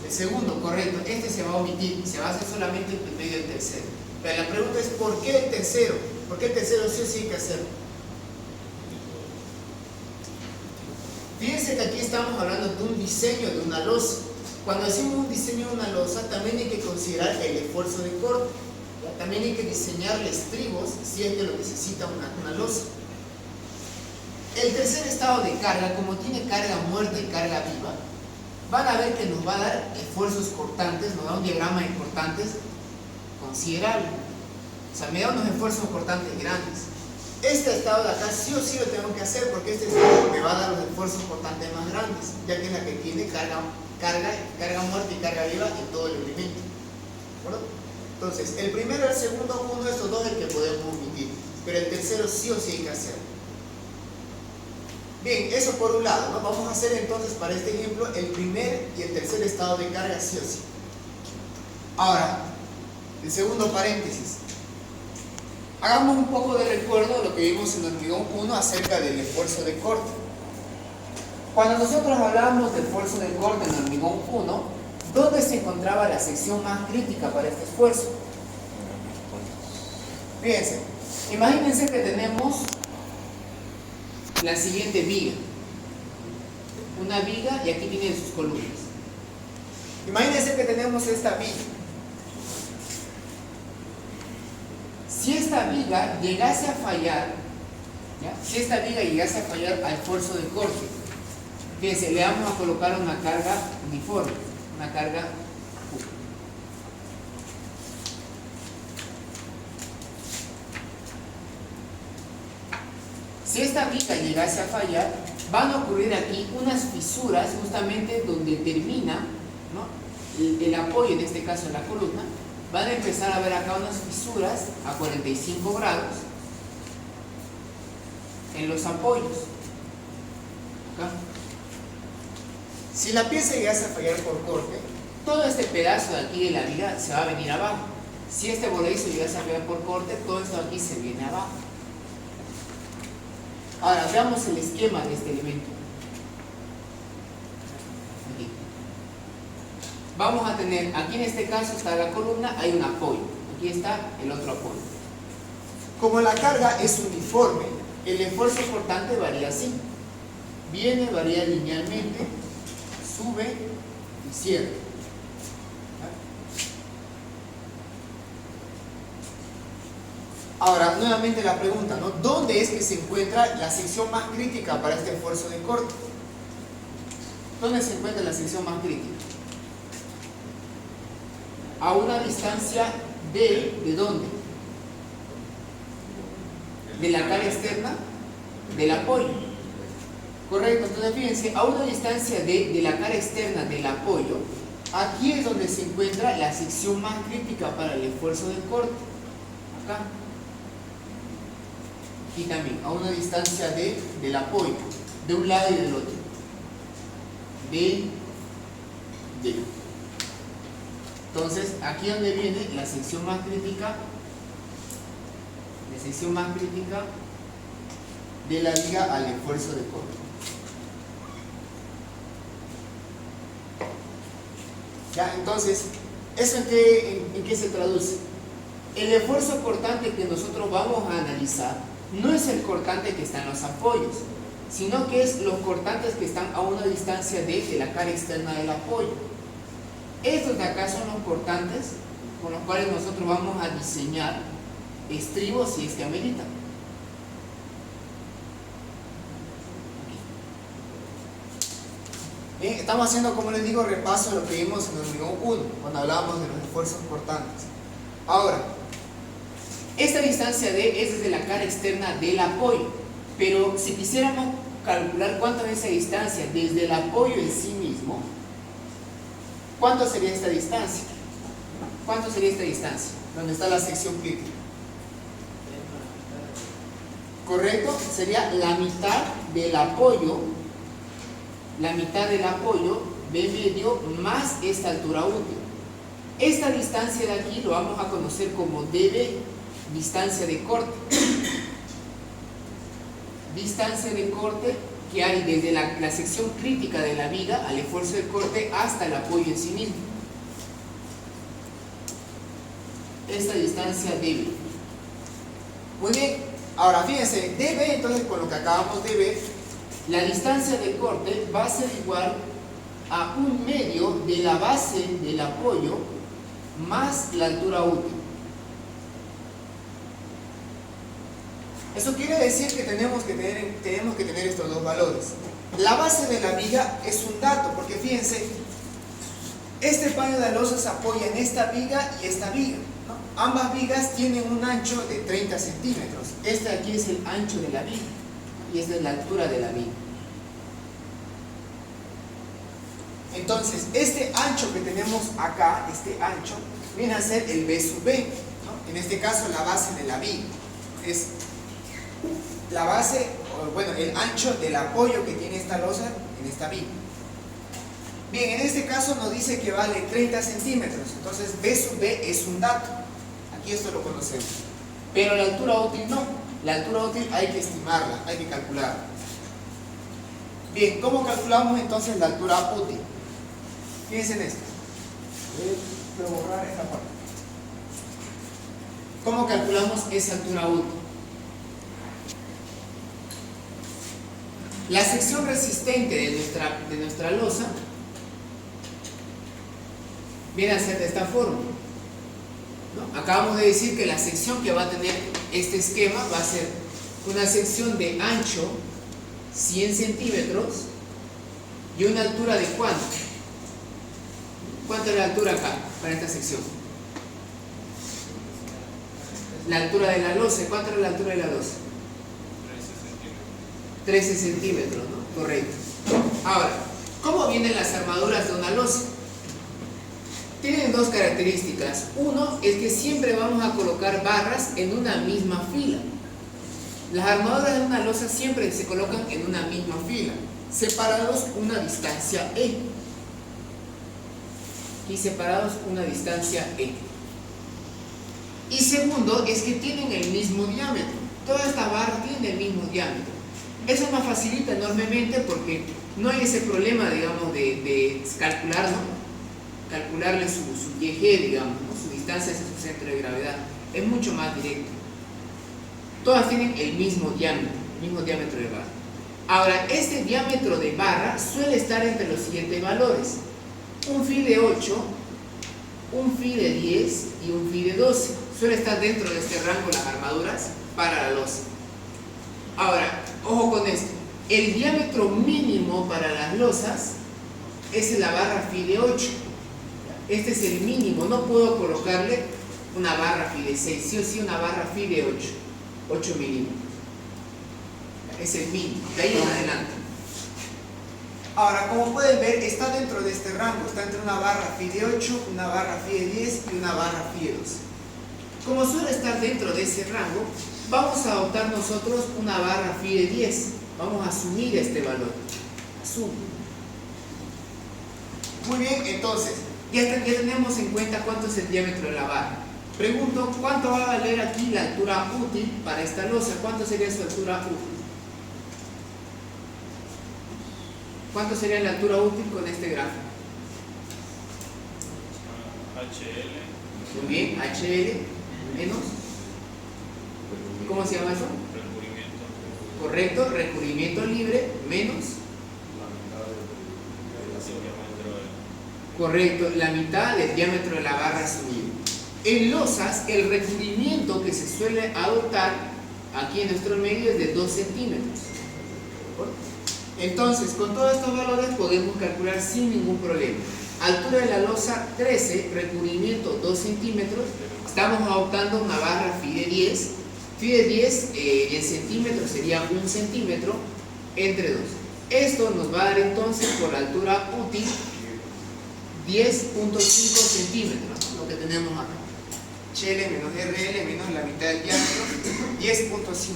El segundo, correcto. Este se va a omitir, se va a hacer solamente en medio del tercero. Pero la pregunta es, ¿por qué el tercero? ¿Por qué el tercero sí o sí hay que hacerlo? Fíjense que aquí estamos hablando de un diseño de una losa. Cuando decimos un diseño de una losa, también hay que considerar el esfuerzo de corte. También hay que diseñarle estribos si es que lo necesita una losa. El tercer estado de carga, como tiene carga muerta y carga viva, van a ver que nos va a dar esfuerzos cortantes, nos da un diagrama de cortantes considerable. O sea, me da unos esfuerzos cortantes grandes. Este estado de acá sí o sí lo tengo que hacer porque este estado me va a dar los esfuerzos cortantes más grandes, ya que es la que tiene carga muerta y carga viva en todo el elemento. ¿De acuerdo? Entonces, el primero y el segundo, uno de estos dos es el que podemos omitir, pero el tercero sí o sí hay que hacerlo. Bien, eso por un lado, ¿no? Vamos a hacer entonces para este ejemplo el primer y el tercer estado de carga sí o sí. Ahora, el segundo paréntesis. Hagamos un poco de recuerdo de lo que vimos en el hormigón 1 acerca del esfuerzo de corte. Cuando nosotros hablábamos del esfuerzo de corte en el hormigón 1, ¿dónde se encontraba la sección más crítica para este esfuerzo? Fíjense, imagínense que tenemos la siguiente viga. Una viga y aquí tienen sus columnas. Imagínense que tenemos esta viga. Si esta viga llegase a fallar, ¿ya? Si esta viga llegase a fallar al esfuerzo de corte, fíjense, le vamos a colocar una carga uniforme, una carga U. Si esta viga llegase a fallar, van a ocurrir aquí unas fisuras justamente donde termina, ¿no?, el apoyo, en este caso en la columna. Van a empezar a ver acá unas fisuras a 45 grados en los apoyos. Acá. Si la pieza llegase a fallar por corte, todo este pedazo de aquí de la viga se va a venir abajo. Si este voladizo llegase a fallar por corte, todo esto aquí se viene abajo. Ahora veamos el esquema de este elemento. Aquí. Vamos a tener, aquí en este caso está la columna, hay un apoyo. Aquí está el otro apoyo. Como la carga es uniforme, el esfuerzo cortante varía así. Viene, varía linealmente, sube y cierra. Ahora, nuevamente la pregunta, ¿no? ¿Dónde es que se encuentra la sección más crítica para este esfuerzo de corte? ¿Dónde se encuentra la sección más crítica? A una distancia ¿de dónde? De la cara externa del apoyo. Correcto, entonces fíjense, a una distancia de la cara externa del apoyo, aquí es donde se encuentra la sección más crítica para el esfuerzo de corte. Acá. Y también a una distancia del apoyo, de un lado y del otro. De. Entonces, aquí donde viene la sección más crítica, de la viga al esfuerzo de corte. ¿Ya? Entonces, ¿eso en qué se traduce? El esfuerzo cortante que nosotros vamos a analizar no es el cortante que está en los apoyos, sino que es los cortantes que están a una distancia de la cara externa del apoyo. Estos de acá son los cortantes con los cuales nosotros vamos a diseñar estribos si es que ameritan. Bien, estamos haciendo, como les digo, repaso de lo que vimos en el hormigón 1, cuando hablábamos de los esfuerzos cortantes. Ahora, esta distancia D es desde la cara externa del apoyo, pero si quisiéramos calcular cuánto es esa distancia desde el apoyo en sí mismo, ¿cuánto sería esta distancia? ¿Cuánto sería esta distancia? Donde está la sección crítica. Correcto, sería la mitad del apoyo, B medio más esta altura útil. Esta distancia de aquí lo vamos a conocer como dB, distancia de corte. Distancia de corte que hay desde la sección crítica de la viga al esfuerzo de corte hasta el apoyo en sí mismo. Esta distancia dB. Muy bien, ahora fíjense, dB, entonces con lo que acabamos de ver, La distancia de corte va a ser igual a 1/2 de la base del apoyo más la altura útil. eso quiere decir que tenemos que tener estos dos valores. La base de la viga es un dato, porque fíjense, este paño de losa se apoya en esta viga y esta viga, ¿no? Ambas vigas tienen un ancho de 30 centímetros. Este aquí es el ancho de la viga y esta es la altura de la viga. Entonces, este ancho que tenemos acá, este ancho, viene a ser el B sub B, ¿no? En este caso, la base de la viga. Es la base, bueno, el ancho del apoyo que tiene esta losa en esta viga. Bien, en este caso nos dice que vale 30 centímetros. Entonces, B sub B es un dato. Aquí esto lo conocemos. Pero la altura útil no. La altura útil hay que estimarla, hay que calcularla. Bien, ¿cómo calculamos entonces la altura útil? Fíjense en esto. Voy a borrar esta parte. ¿Cómo calculamos esa altura útil? La sección resistente de nuestra losa viene a ser de esta forma, ¿no? Acabamos de decir que la sección que va a tener este esquema va a ser una sección de ancho 100 centímetros y una altura de ¿cuánto? ¿Cuánto es la altura acá para esta sección? La altura de la losa, ¿cuánto es la altura de la losa? 13 centímetros, ¿no? Correcto. Ahora, ¿cómo vienen las armaduras de una losa? Tienen dos características. Uno es que siempre vamos a colocar barras en una misma fila. Las armaduras de una losa siempre se colocan en una misma fila, separados una distancia E. Y separados una distancia E. Y segundo es que tienen el mismo diámetro. Toda esta barra tiene el mismo diámetro. Eso nos facilita enormemente porque no hay ese problema, digamos, de calcular, ¿no? Calcularle su YG, digamos, ¿no? Su distancia hacia su centro de gravedad. Es mucho más directo. Todas tienen el mismo diámetro de barra. Ahora, este diámetro de barra suele estar entre los siguientes valores: un phi de 8, un phi de 10 y un phi de 12. Suele estar dentro de este rango las armaduras para la losa. Ahora, ojo con esto. El diámetro mínimo para las losas es la barra phi de 8. Este es el mínimo. No puedo colocarle una barra phi de 6. Sí o sí una barra phi de 8 milímetros. Es el mínimo. De ahí en adelante. Ahora, como pueden ver, está dentro de este rango. Está entre una barra phi de 8, una barra phi de 10 y una barra phi de 12. Como suele estar dentro de ese rango, vamos a adoptar nosotros una barra phi de 10. Vamos a asumir este valor. Asumo. Muy bien, entonces, Ya tenemos en cuenta cuánto es el diámetro de la barra. Pregunto, ¿cuánto va a valer aquí la altura útil para esta losa? ¿Cuánto sería su altura útil? ¿Cuánto sería la altura útil con este gráfico? HL. Muy bien, HL menos. ¿Cómo se llama eso? Recubrimiento. Correcto, recubrimiento libre menos. Correcto, la mitad del diámetro de la barra asumido. En losas, el recubrimiento que se suele adoptar aquí en nuestro medio es de 2 centímetros. Entonces, con todos estos valores podemos calcular sin ningún problema. Altura de la losa 13, recubrimiento 2 centímetros. Estamos adoptando una barra phi de 10. Phi de 10 en centímetros sería 1 centímetro entre 2. Esto nos va a dar entonces por la altura útil 10.5 centímetros. Lo lo que tenemos acá. HL menos RL menos la mitad del diámetro, 10.5.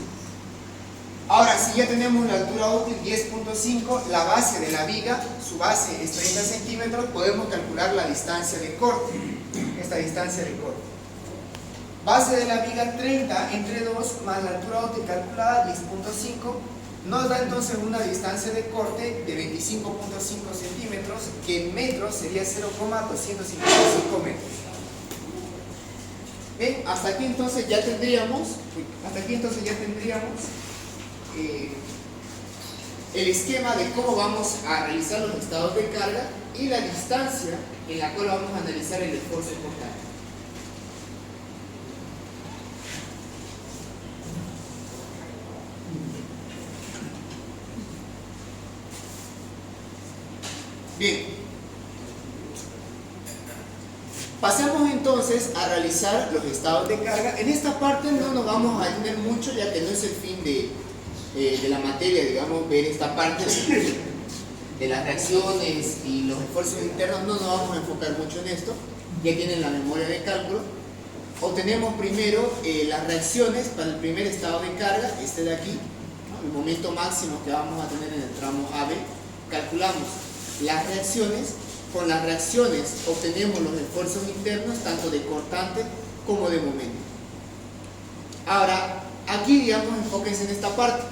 Ahora, si ya tenemos la altura útil 10.5, la base de la viga, su base es 30 centímetros, podemos calcular la distancia de corte. Esta distancia de corte. Base de la viga 30 entre 2 más la altura útil calculada 10.5 nos da entonces una distancia de corte de 25.5 centímetros, que en metros sería 0,255 metros. Bien, hasta aquí entonces ya tendríamos el esquema de cómo vamos a realizar los estados de carga y la distancia en la cual vamos a analizar el esfuerzo cortante. Bien, pasemos entonces a realizar los estados de carga. En esta parte no nos vamos a detener mucho, ya que no es el fin de la materia, digamos, ver esta parte de las reacciones y los esfuerzos internos. No nos vamos a enfocar mucho en esto, ya tienen la memoria de cálculo. Obtenemos primero las reacciones para el primer estado de carga, este de aquí, ¿no? El momento máximo que vamos a tener en el tramo AB. Calculamos las reacciones. Con las reacciones obtenemos los esfuerzos internos, tanto de cortante como de momento. Ahora, aquí, digamos, enfóquense en esta parte.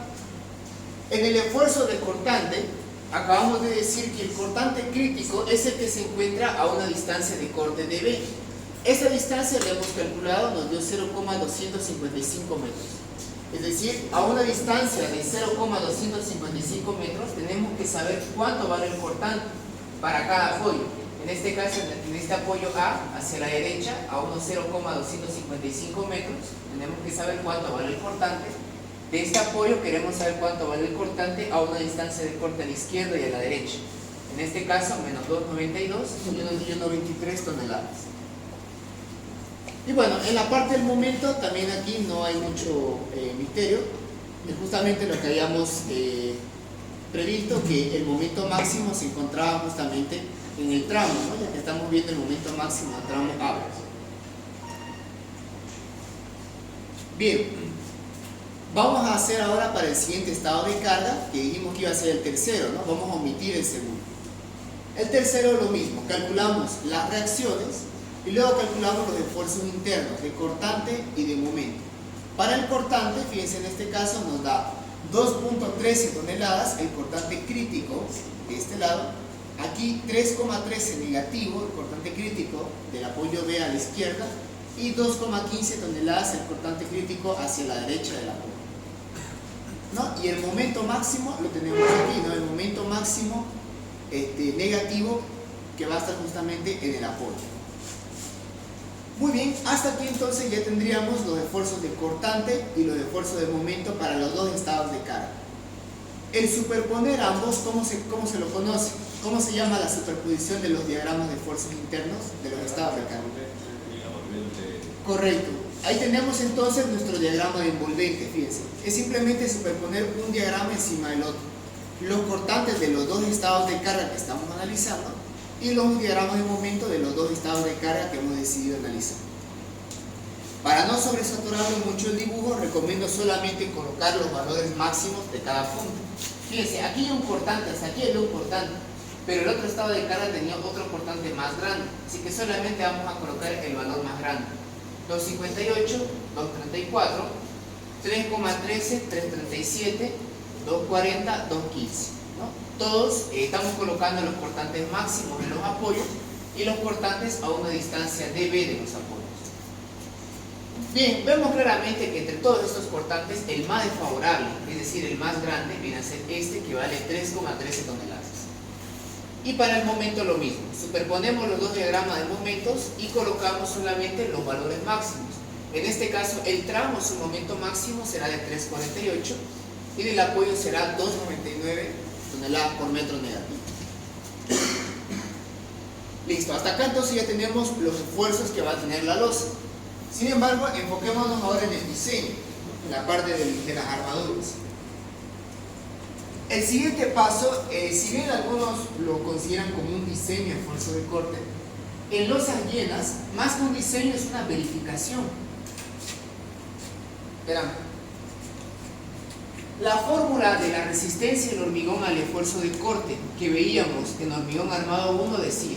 En el esfuerzo de cortante, acabamos de decir que el cortante crítico es el que se encuentra a una distancia de corte de B. Esa distancia la hemos calculado, nos dio 0,255 metros. Es decir, a una distancia de 0,255 metros tenemos que saber cuánto vale el cortante para cada apoyo. En este caso, en este apoyo A hacia la derecha, a unos 0,255 metros, tenemos que saber cuánto vale el cortante. De este apoyo queremos saber cuánto vale el cortante a una distancia de corte a la izquierda y a la derecha. En este caso, menos 2,92 y 1,23 toneladas. Y bueno, en la parte del momento, también aquí no hay mucho misterio. Es justamente lo que habíamos previsto, que el momento máximo se encontraba justamente en el tramo, ¿no? Ya que estamos viendo el momento máximo del tramo A. Bien, vamos a hacer ahora para el siguiente estado de carga, que dijimos que iba a ser el tercero, ¿no? Vamos a omitir el segundo. El tercero lo mismo, calculamos las reacciones y luego calculamos los esfuerzos internos de cortante y de momento. Para el cortante, fíjense, en este caso nos da 2.13 toneladas el cortante crítico de este lado, aquí 3,13 negativo el cortante crítico del apoyo B a la izquierda y 2,15 toneladas el cortante crítico hacia la derecha del apoyo, ¿no? Y el momento máximo lo tenemos aquí, ¿no? El momento máximo negativo, que va a estar justamente en el apoyo. Muy bien, hasta aquí entonces ya tendríamos los esfuerzos de cortante y los esfuerzos de momento para los dos estados de carga. El superponer ambos, ¿cómo se lo conoce? ¿Cómo se llama la superposición de los diagramas de esfuerzos internos de los estados de carga? Correcto. Ahí tenemos entonces nuestro diagrama de envolvente, fíjense. Es simplemente superponer un diagrama encima del otro. Los cortantes de los dos estados de carga que estamos analizando y los diagramas de momento de los dos estados de carga que hemos decidido analizar. Para no sobresaturarlo mucho el dibujo, recomiendo solamente colocar los valores máximos de cada punto. Fíjense, aquí hay un cortante, hasta aquí hay un cortante, pero el otro estado de carga tenía otro cortante más grande, así que solamente vamos a colocar el valor más grande. 258, 234, 3,13, 337, 240, 215. ¿no? Todos estamos colocando los cortantes máximos en los apoyos y los cortantes a una distancia dB de los apoyos. Bien, vemos claramente que entre todos estos cortantes el más desfavorable, es decir, el más grande, viene a ser este, que vale 3,13 toneladas. Y para el momento lo mismo, superponemos los dos diagramas de momentos y colocamos solamente los valores máximos. En este caso, el tramo, su momento máximo será de 3,48 y del apoyo será 2,99 toneladas por metro negativo. Listo, hasta acá entonces ya tenemos los esfuerzos que va a tener la losa. Sin embargo, enfoquémonos ahora en el diseño, en la parte de las armaduras. El siguiente paso, si bien algunos lo consideran como un diseño de esfuerzo de corte, en losas llenas, más que un diseño, es una verificación. Verán, la fórmula de la resistencia del hormigón al esfuerzo de corte que veíamos en hormigón armado 1 decía: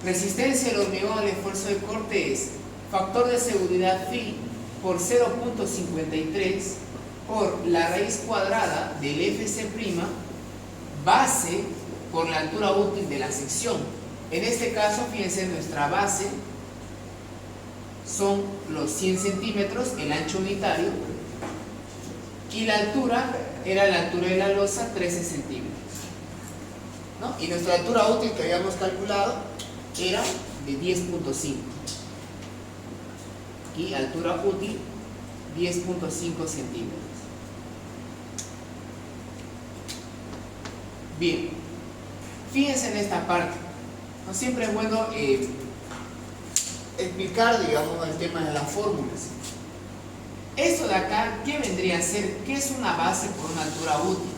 resistencia del hormigón al esfuerzo de corte es factor de seguridad phi por 0.53 por la raíz cuadrada del FC' base por la altura útil de la sección. En este caso, fíjense, nuestra base son los 100 centímetros, el ancho unitario, y la altura era la altura de la losa, 13 centímetros, ¿no? Y nuestra altura útil que habíamos calculado era de 10.5. Y altura útil 10.5 centímetros. Bien, fíjense en esta parte. No siempre es bueno explicar, digamos, el tema de las fórmulas. Esto de acá, ¿qué vendría a ser? ¿Qué es una base por una altura útil?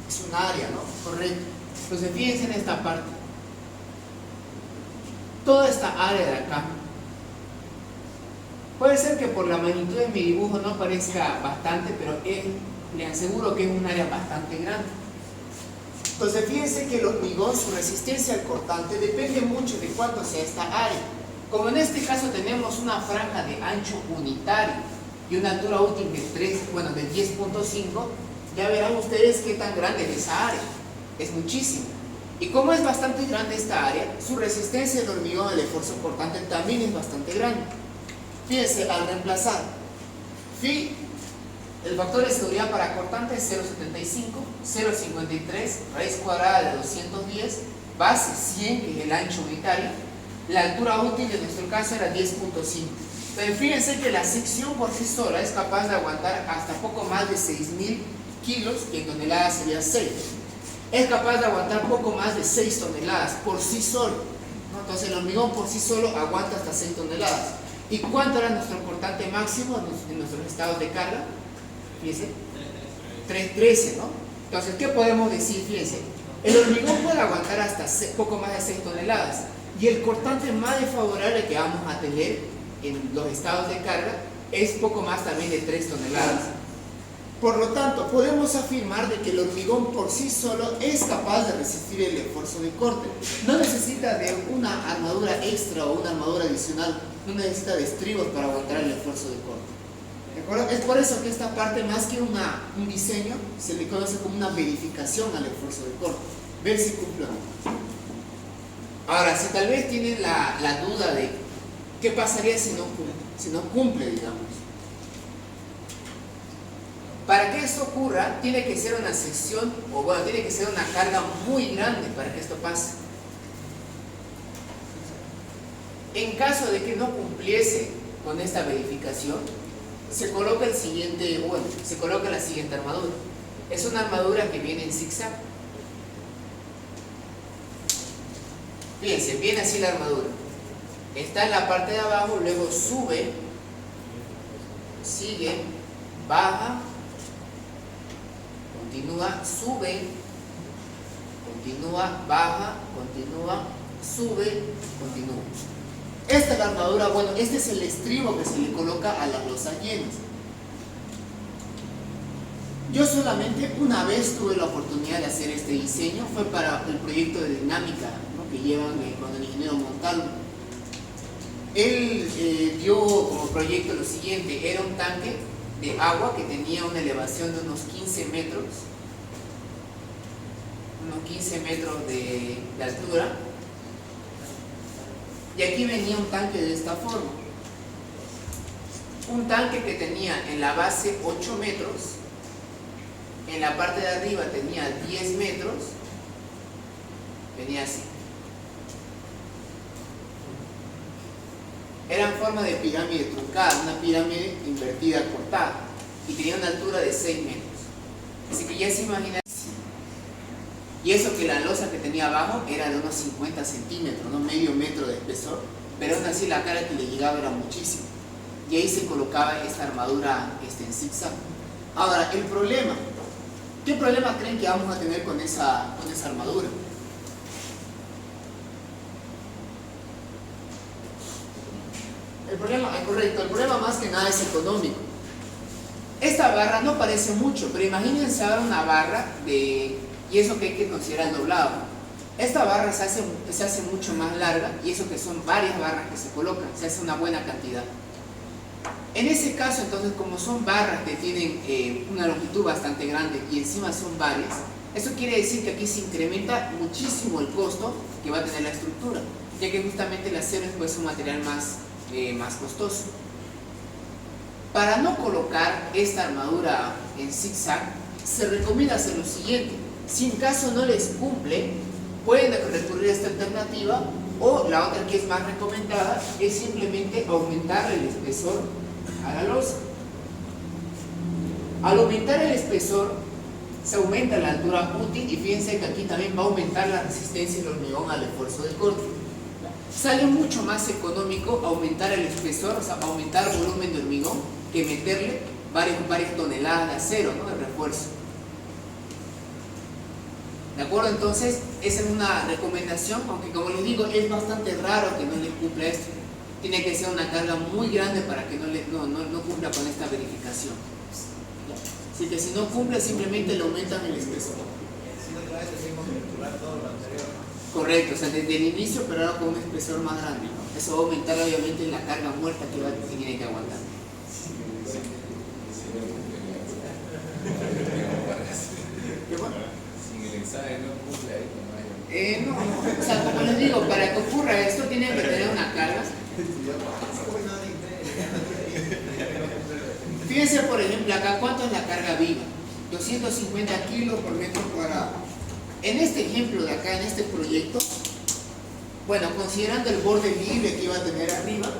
Es un área, ¿no? Correcto. Entonces fíjense en esta parte. Toda esta área de acá. Puede ser que por la magnitud de mi dibujo no parezca bastante, pero le aseguro que es un área bastante grande. Entonces fíjense que el hormigón, su resistencia al cortante depende mucho de cuánto sea esta área. Como en este caso tenemos una franja de ancho unitario y una altura útil de 10.5, ya verán ustedes qué tan grande es esa área. Es muchísimo. Y como es bastante grande esta área, su resistencia al hormigón al esfuerzo cortante también es bastante grande. Fíjense, al reemplazar phi, el factor de seguridad para cortante es 0.75, 0.53, raíz cuadrada de 210, base 100, que es el ancho unitario. La altura útil en nuestro caso era 10.5. Pero fíjense que la sección por sí sola es capaz de aguantar hasta poco más de 6.000 kilos, que en toneladas sería 6. Es capaz de aguantar poco más de 6 toneladas por sí solo, ¿no? Entonces el hormigón por sí solo aguanta hasta 6 toneladas. ¿Y cuánto era nuestro cortante máximo en nuestros estados de carga? Fíjense, 313, ¿no? Entonces, ¿qué podemos decir? Fíjense, el hormigón puede aguantar hasta poco más de 6 toneladas y el cortante más desfavorable que vamos a tener en los estados de carga es poco más también de 3 toneladas. Por lo tanto, podemos afirmar de que el hormigón por sí solo es capaz de resistir el esfuerzo de corte. No necesita de una armadura extra o una armadura adicional, no necesita de estribos para aguantar el esfuerzo de corte. ¿De acuerdo? Es por eso que esta parte, más que un diseño, se le conoce como una verificación al esfuerzo de corte. Ver si cumple o no. Ahora, si tal vez tienen la duda de qué pasaría si no cumple, digamos. Para que esto ocurra, tiene que ser una sección, o bueno, tiene que ser una carga muy grande para que esto pase. En caso de que no cumpliese con esta verificación, se coloca la siguiente armadura. Es una armadura que viene en zigzag. Fíjense, viene así la armadura. Está en la parte de abajo, luego sube, sigue, baja, continúa, sube, continúa, baja, continúa, sube, continúa. Esta es la armadura, bueno, este es el estribo que se le coloca a las losas llenas. Yo solamente una vez tuve la oportunidad de hacer este diseño, fue para el proyecto de dinámica, ¿no?, que llevan con el ingeniero Montalvo. Él dio como proyecto lo siguiente: era un tanque de agua que tenía una elevación de unos 15 metros, de altura, y aquí venía un tanque de esta forma, un tanque que tenía en la base 8 metros, en la parte de arriba tenía 10 metros, venía así. Era en forma de pirámide truncada, una pirámide invertida cortada, y tenía una altura de 6 metros. Así que ya se imaginan. Y eso que la losa que tenía abajo era de unos 50 centímetros, no medio metro de espesor, pero aún así la carga que le llegaba era muchísimo. Y ahí se colocaba esta armadura en zigzag. Ahora, el problema. ¿Qué problema creen que vamos a tener con esa armadura? Correcto, el problema más que nada es económico. Esta barra no parece mucho, pero imagínense ahora una barra y eso que hay que considerar el doblado. Esta barra se hace mucho más larga, y eso que son varias barras que se colocan, se hace una buena cantidad. En ese caso, entonces, como son barras que tienen una longitud bastante grande y encima son varias, eso quiere decir que aquí se incrementa muchísimo el costo que va a tener la estructura, ya que justamente el acero es pues un material más costoso. Para no colocar esta armadura en zigzag, se recomienda hacer lo siguiente: si en caso no les cumple, pueden recurrir a esta alternativa, o la otra que es más recomendada es simplemente aumentar el espesor a la losa. Al aumentar el espesor se aumenta la altura útil, y fíjense que aquí también va a aumentar la resistencia del hormigón al esfuerzo de corte. Sale mucho más económico aumentar el espesor, o sea, aumentar el volumen de hormigón, que meterle varias toneladas de acero, ¿no?, de refuerzo. ¿De acuerdo? Entonces, esa es una recomendación, aunque como les digo, es bastante raro que no les cumpla esto. Tiene que ser una carga muy grande para que no cumpla con esta verificación. Así que si no cumple, simplemente le aumentan el espesor. Correcto, o sea, desde el inicio, pero ahora con un espesor más grande, ¿no? Eso va a aumentar obviamente la carga muerta que tiene que aguantar. ¿Qué bueno? Sin el examen no cumple ahí, No, o sea, como les digo, para que ocurra esto tienen que tener una carga. Fíjense, por ejemplo, acá, ¿cuánto es la carga viva? 250 kilos por metro cuadrado. En este ejemplo de acá, en este proyecto, bueno, considerando el borde libre que iba a tener arriba,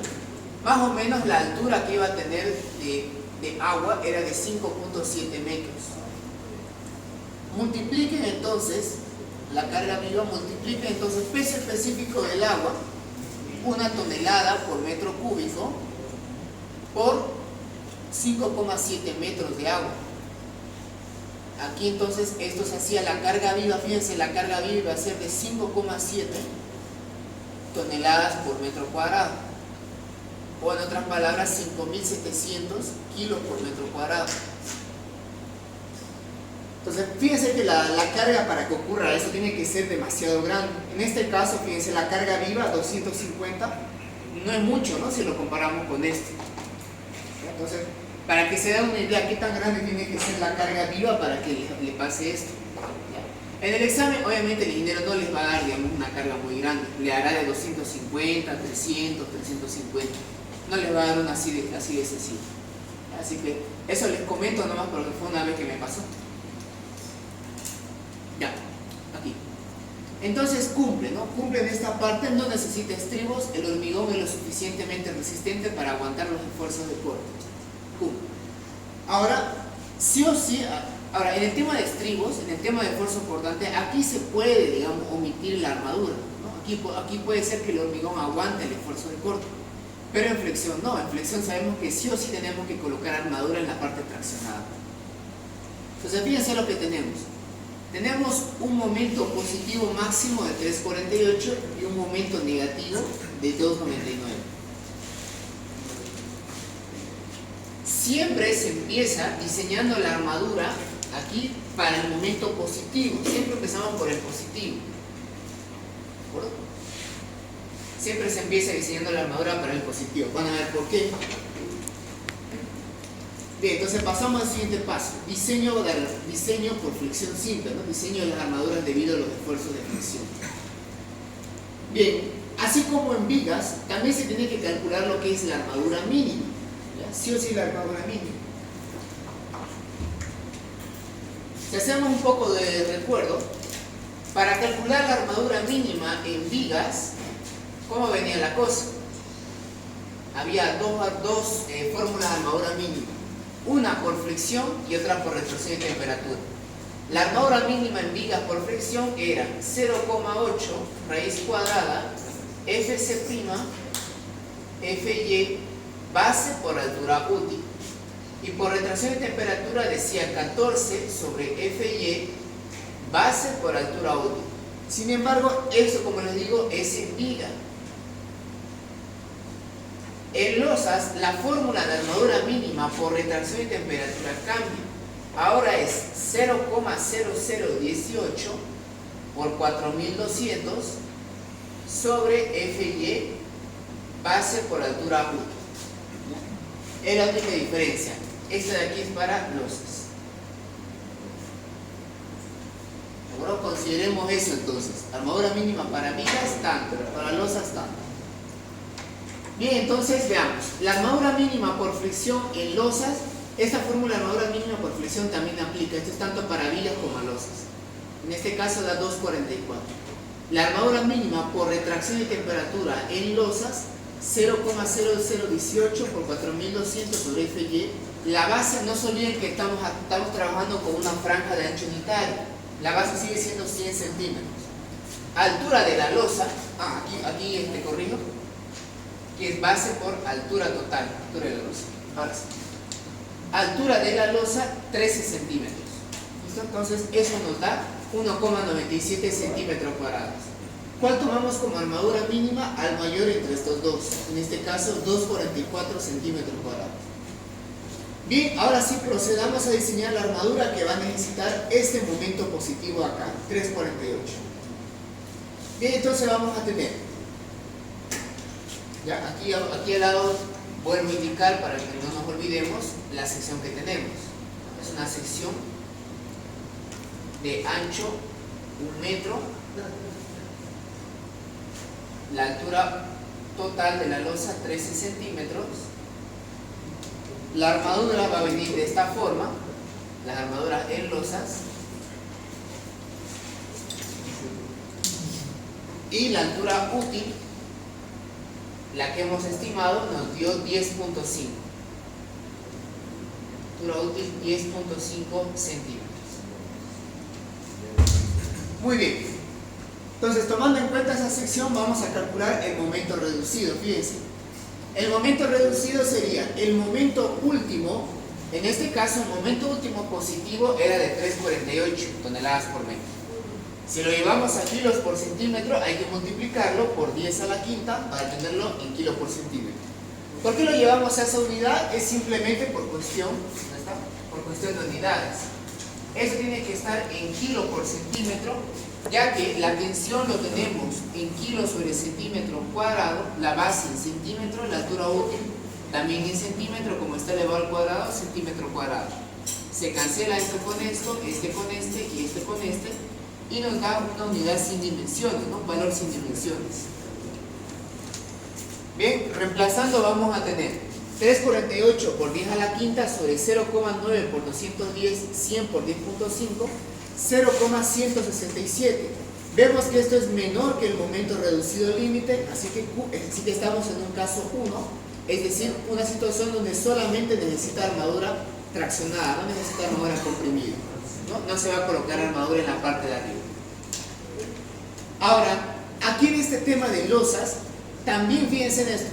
más o menos la altura que iba a tener de agua era de 5.7 metros. Multipliquen entonces la carga viva, multipliquen entonces peso específico del agua, 1 tonelada por metro cúbico, por 5,7 metros de agua. Aquí entonces esto se hacía la carga viva, fíjense, la carga viva iba a ser de 5,7 toneladas por metro cuadrado, o en otras palabras 5.700 kilos por metro cuadrado. Entonces fíjense que la carga, para que ocurra eso, tiene que ser demasiado grande. En este caso, fíjense, la carga viva 250 no es mucho, ¿no?, si lo comparamos con este. Entonces, para que se den una idea qué tan grande tiene que ser la carga viva para que le pase esto. En el examen, obviamente, el ingeniero no les va a dar, digamos, una carga muy grande. Le hará de 250, 300, 350. No les va a dar una así de sencillo. Así que eso les comento nomás porque fue una vez que me pasó. Ya, aquí. Entonces cumple, ¿no? Cumple en esta parte, no necesita estribos, el hormigón es lo suficientemente resistente para aguantar los esfuerzos de corte. Ahora, sí o sí, ahora en el tema de estribos, en el tema de esfuerzo cortante, aquí se puede, digamos, omitir la armadura, ¿no? Aquí puede ser que el hormigón aguante el esfuerzo de corte, pero en flexión no. En flexión sabemos que sí o sí tenemos que colocar armadura en la parte traccionada. Entonces fíjense lo que tenemos. Tenemos un momento positivo máximo de 3,48 y un momento negativo de 2,99. Siempre se empieza diseñando la armadura aquí para el momento positivo. Siempre empezamos por el positivo. ¿De acuerdo? Siempre se empieza diseñando la armadura para el positivo. Van a ver por qué. Bien, entonces pasamos al siguiente paso. Diseño por flexión simple, ¿no? Diseño de las armaduras debido a los esfuerzos de flexión. Bien, así como en vigas, también se tiene que calcular lo que es la armadura mínima. Sí o sí la armadura mínima. Si hacemos un poco de recuerdo, para calcular la armadura mínima en vigas, ¿cómo venía la cosa? Había dos fórmulas de armadura mínima, una por flexión y otra por retrocesión de temperatura. La armadura mínima en vigas por flexión era 0,8 raíz cuadrada Fc' Fy base por altura útil, y por retracción de temperatura decía 14 sobre Fy base por altura útil. Sin embargo, eso, como les digo, es en viga. En losas, la fórmula de armadura mínima por retracción y temperatura cambia. Ahora es 0,0018 por 4200 sobre FY base por altura útil. Es la única diferencia. Esta de aquí es para losas. Ahora consideremos eso entonces. Armadura mínima para vigas tanto, para losas tanto. Bien, entonces veamos. La armadura mínima por fricción en losas, esta fórmula de armadura mínima por fricción también aplica. Esto es tanto para vigas como losas. En este caso da 244. La armadura mínima por retracción y temperatura en losas, 0,0018 por 4200 sobre FY. La base, no se olviden que estamos trabajando con una franja de ancho unitario. La base sigue siendo 100 centímetros. Altura de la losa, aquí corrijo, que es base por altura total, altura de la losa. Ahora sí. Altura de la losa, 13 centímetros. ¿Listo? Entonces, eso nos da 1,97 centímetros cuadrados. ¿Cuál tomamos como armadura mínima al mayor entre estos dos? En este caso, 244 centímetros cuadrados. Bien, ahora sí procedamos a diseñar la armadura que va a necesitar este momento positivo acá, 348. Bien, entonces vamos a tener, ya aquí al lado vuelvo a indicar para que no nos olvidemos la sección que tenemos. Es una sección de ancho 1 metro. La altura total de la losa 13 centímetros. La armadura va a venir de esta forma, las armaduras en losas. Y la altura útil, la que hemos estimado, nos dio 10.5. Altura útil 10.5 centímetros. Muy bien. Entonces, tomando en cuenta esa sección, vamos a calcular el momento reducido. Fíjense. El momento reducido sería el momento último. En este caso, el momento último positivo era de 348 toneladas por metro. Si lo llevamos a kilos por centímetro, hay que multiplicarlo por 10 a la quinta para tenerlo en kilos por centímetro. ¿Por qué lo llevamos a esa unidad? Es simplemente por cuestión de unidades. Eso tiene que estar en kilo por centímetro, ya que la tensión lo tenemos en kilos sobre centímetro cuadrado, la base en centímetro, la altura útil también en centímetro, como está elevado al cuadrado, centímetro cuadrado. Se cancela esto con esto, este con este y este con este, y nos da una unidad sin dimensiones, ¿no? Un valor sin dimensiones. Bien, reemplazando vamos a tener 348 por 10 a la quinta sobre 0,9 por 210, 100 por 10.5, 0,167. Vemos que esto es menor que el momento reducido límite, así que estamos en un caso 1, es decir, una situación donde solamente necesita armadura traccionada, no necesita armadura comprimida. No se va a colocar armadura en la parte de arriba. Ahora, aquí en este tema de losas, también fíjense en esto.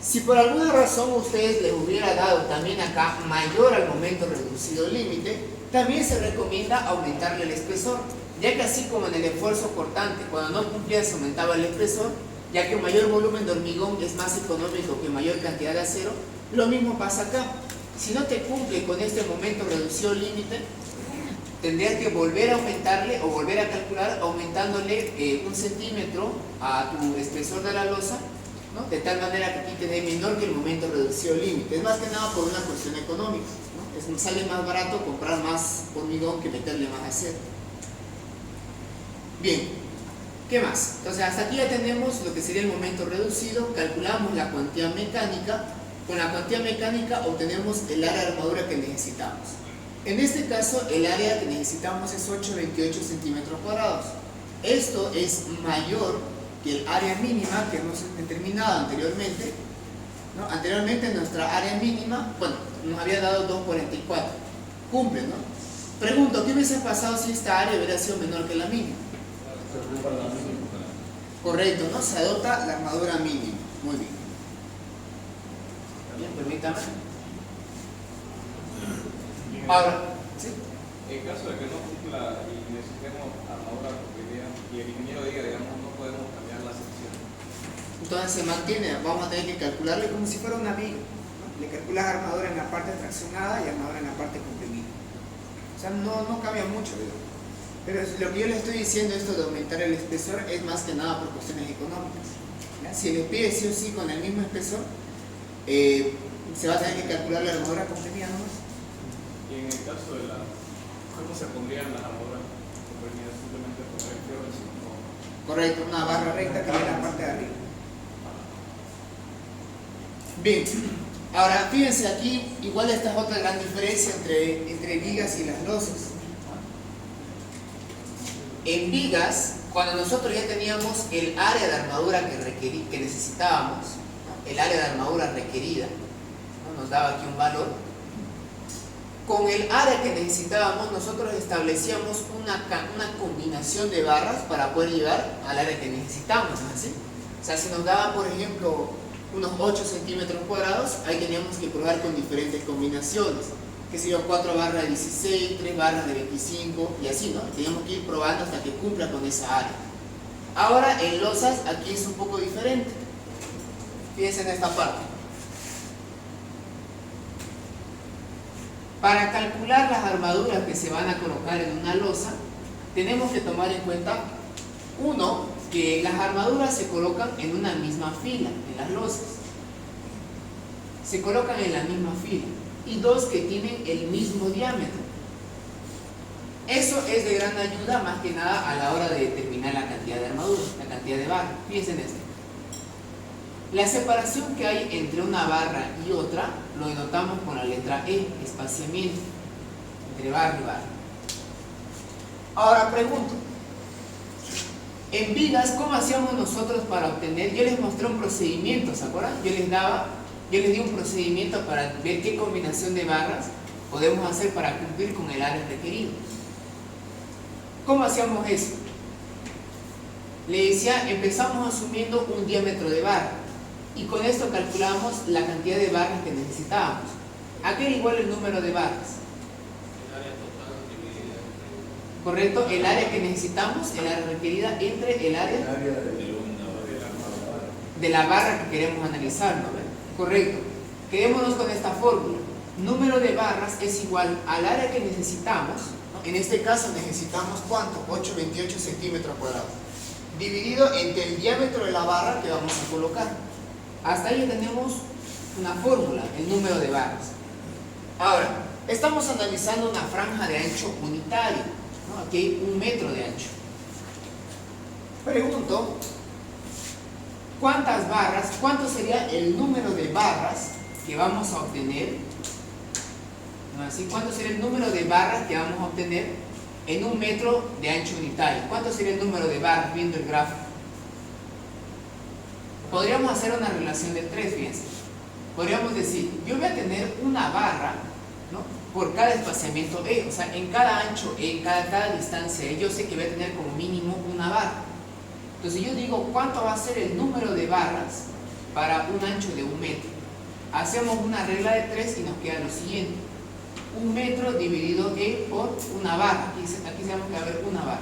Si por alguna razón ustedes les hubiera dado también acá mayor al momento reducido límite, también se recomienda aumentarle el espesor, ya que así como en el esfuerzo cortante, cuando no cumplía se aumentaba el espesor, ya que mayor volumen de hormigón es más económico que mayor cantidad de acero, lo mismo pasa acá. Si no te cumple con este momento reducido límite, tendrías que volver a aumentarle o volver a calcular aumentándole 1 centímetro a tu espesor de la losa, ¿no? De tal manera que aquí te dé menor que el momento reducido límite. Es más que nada por una cuestión económica, ¿no? Sale más barato comprar más hormigón que meterle más acero. Bien, ¿qué más? Entonces hasta aquí ya tenemos lo que sería el momento reducido, calculamos la cuantía mecánica. Con la cuantía mecánica obtenemos el área de armadura que necesitamos. En este caso el área que necesitamos es 828 centímetros cuadrados. Esto es mayor que el área mínima que hemos determinado anteriormente, ¿no? Anteriormente nuestra área mínima, bueno, nos había dado 244. Cumple, ¿no? Pregunto, ¿qué hubiese pasado si esta área hubiera sido menor que la mínima? Correcto, ¿no? Se adopta la armadura mínima. Muy bien. Bien, permítame. Ahora, ¿sí? En caso de que no cumpla y necesitemos armadura comprimida y el ingeniero diga, digamos, no podemos cambiar la sección. Entonces se mantiene, vamos a tener que calcularle como si fuera una viga, ¿no? Le calculas armadura en la parte traccionada y armadura en la parte comprimida. O sea, no cambia mucho, ¿verdad? Pero lo que yo le estoy diciendo, esto de aumentar el espesor, es más que nada por cuestiones económicas, ¿ya? Si le pide sí o sí con el mismo espesor, se va a tener que calcular la armadura comprimida nomás. Y en el caso de la... ¿Cómo se pondrían las armaduras comprimidas? Simplemente poner fierros o... Correcto, una barra recta que viene en la parte de arriba. Bien, ahora fíjense aquí, igual esta es otra gran diferencia entre vigas y las losas. En vigas, cuando nosotros ya teníamos el área de armadura que necesitábamos, ¿no? El área de armadura requerida, ¿no? Nos daba aquí un valor. Con el área que necesitábamos, nosotros establecíamos una combinación de barras para poder llegar al área que necesitamos, ¿no? ¿Sí? O sea, si nos daban, por ejemplo, unos 8 centímetros cuadrados, ahí teníamos que probar con diferentes combinaciones. Que sé yo, 4 barras de 16, 3 barras de 25 y así, ¿no? Teníamos que ir probando hasta que cumpla con esa área. Ahora en losas aquí es un poco diferente. Fíjense en esta parte. Para calcular las armaduras que se van a colocar en una losa, tenemos que tomar en cuenta, uno, que las armaduras se colocan en una misma fila, en las losas. Se colocan en la misma fila. Y dos, que tienen el mismo diámetro. Eso es de gran ayuda más que nada a la hora de determinar la cantidad de armadura, la cantidad de barra. Fíjense en esto. La separación que hay entre una barra y otra lo denotamos con la letra E, espaciamiento entre barra y barra. Ahora pregunto, en vigas, ¿cómo hacíamos nosotros para obtener? Yo les mostré un procedimiento, ¿se acuerdan? Yo les di un procedimiento para ver qué combinación de barras podemos hacer para cumplir con el área requerido. ¿Cómo hacíamos eso? Le decía, empezamos asumiendo un diámetro de barra y con esto calculamos la cantidad de barras que necesitábamos. ¿A qué era igual el número de barras? El área total dividida entre... ¿Correcto? El área que necesitamos, el área requerida, entre el área de la barra que queremos analizar, ¿no? Correcto. Quedémonos con esta fórmula. Número de barras es igual al área que necesitamos, ¿no? En este caso necesitamos ¿cuánto? 8,28 centímetros cuadrados. Dividido entre el diámetro de la barra que vamos a colocar. Hasta ahí tenemos una fórmula, el número de barras. Ahora, estamos analizando una franja de ancho unitario, ¿no? Aquí hay 1 metro de ancho. Pregunto, ¿cuántas barras, cuánto sería el número de barras que vamos a obtener? ¿No? Así, ¿cuánto sería el número de barras que vamos a obtener en 1 metro de ancho unitario? ¿Cuánto sería el número de barras viendo el gráfico? Podríamos hacer una relación de 3, fíjense. Podríamos decir, yo voy a tener una barra, ¿no? Por cada espaciamiento E, o sea, en cada ancho E, en cada distancia E, yo sé que voy a tener como mínimo una barra. Entonces yo digo, ¿cuánto va a ser el número de barras para un ancho de 1 metro? Hacemos una regla de 3 y nos queda lo siguiente. 1 metro dividido E por una barra. Aquí sabemos que va a haber una barra.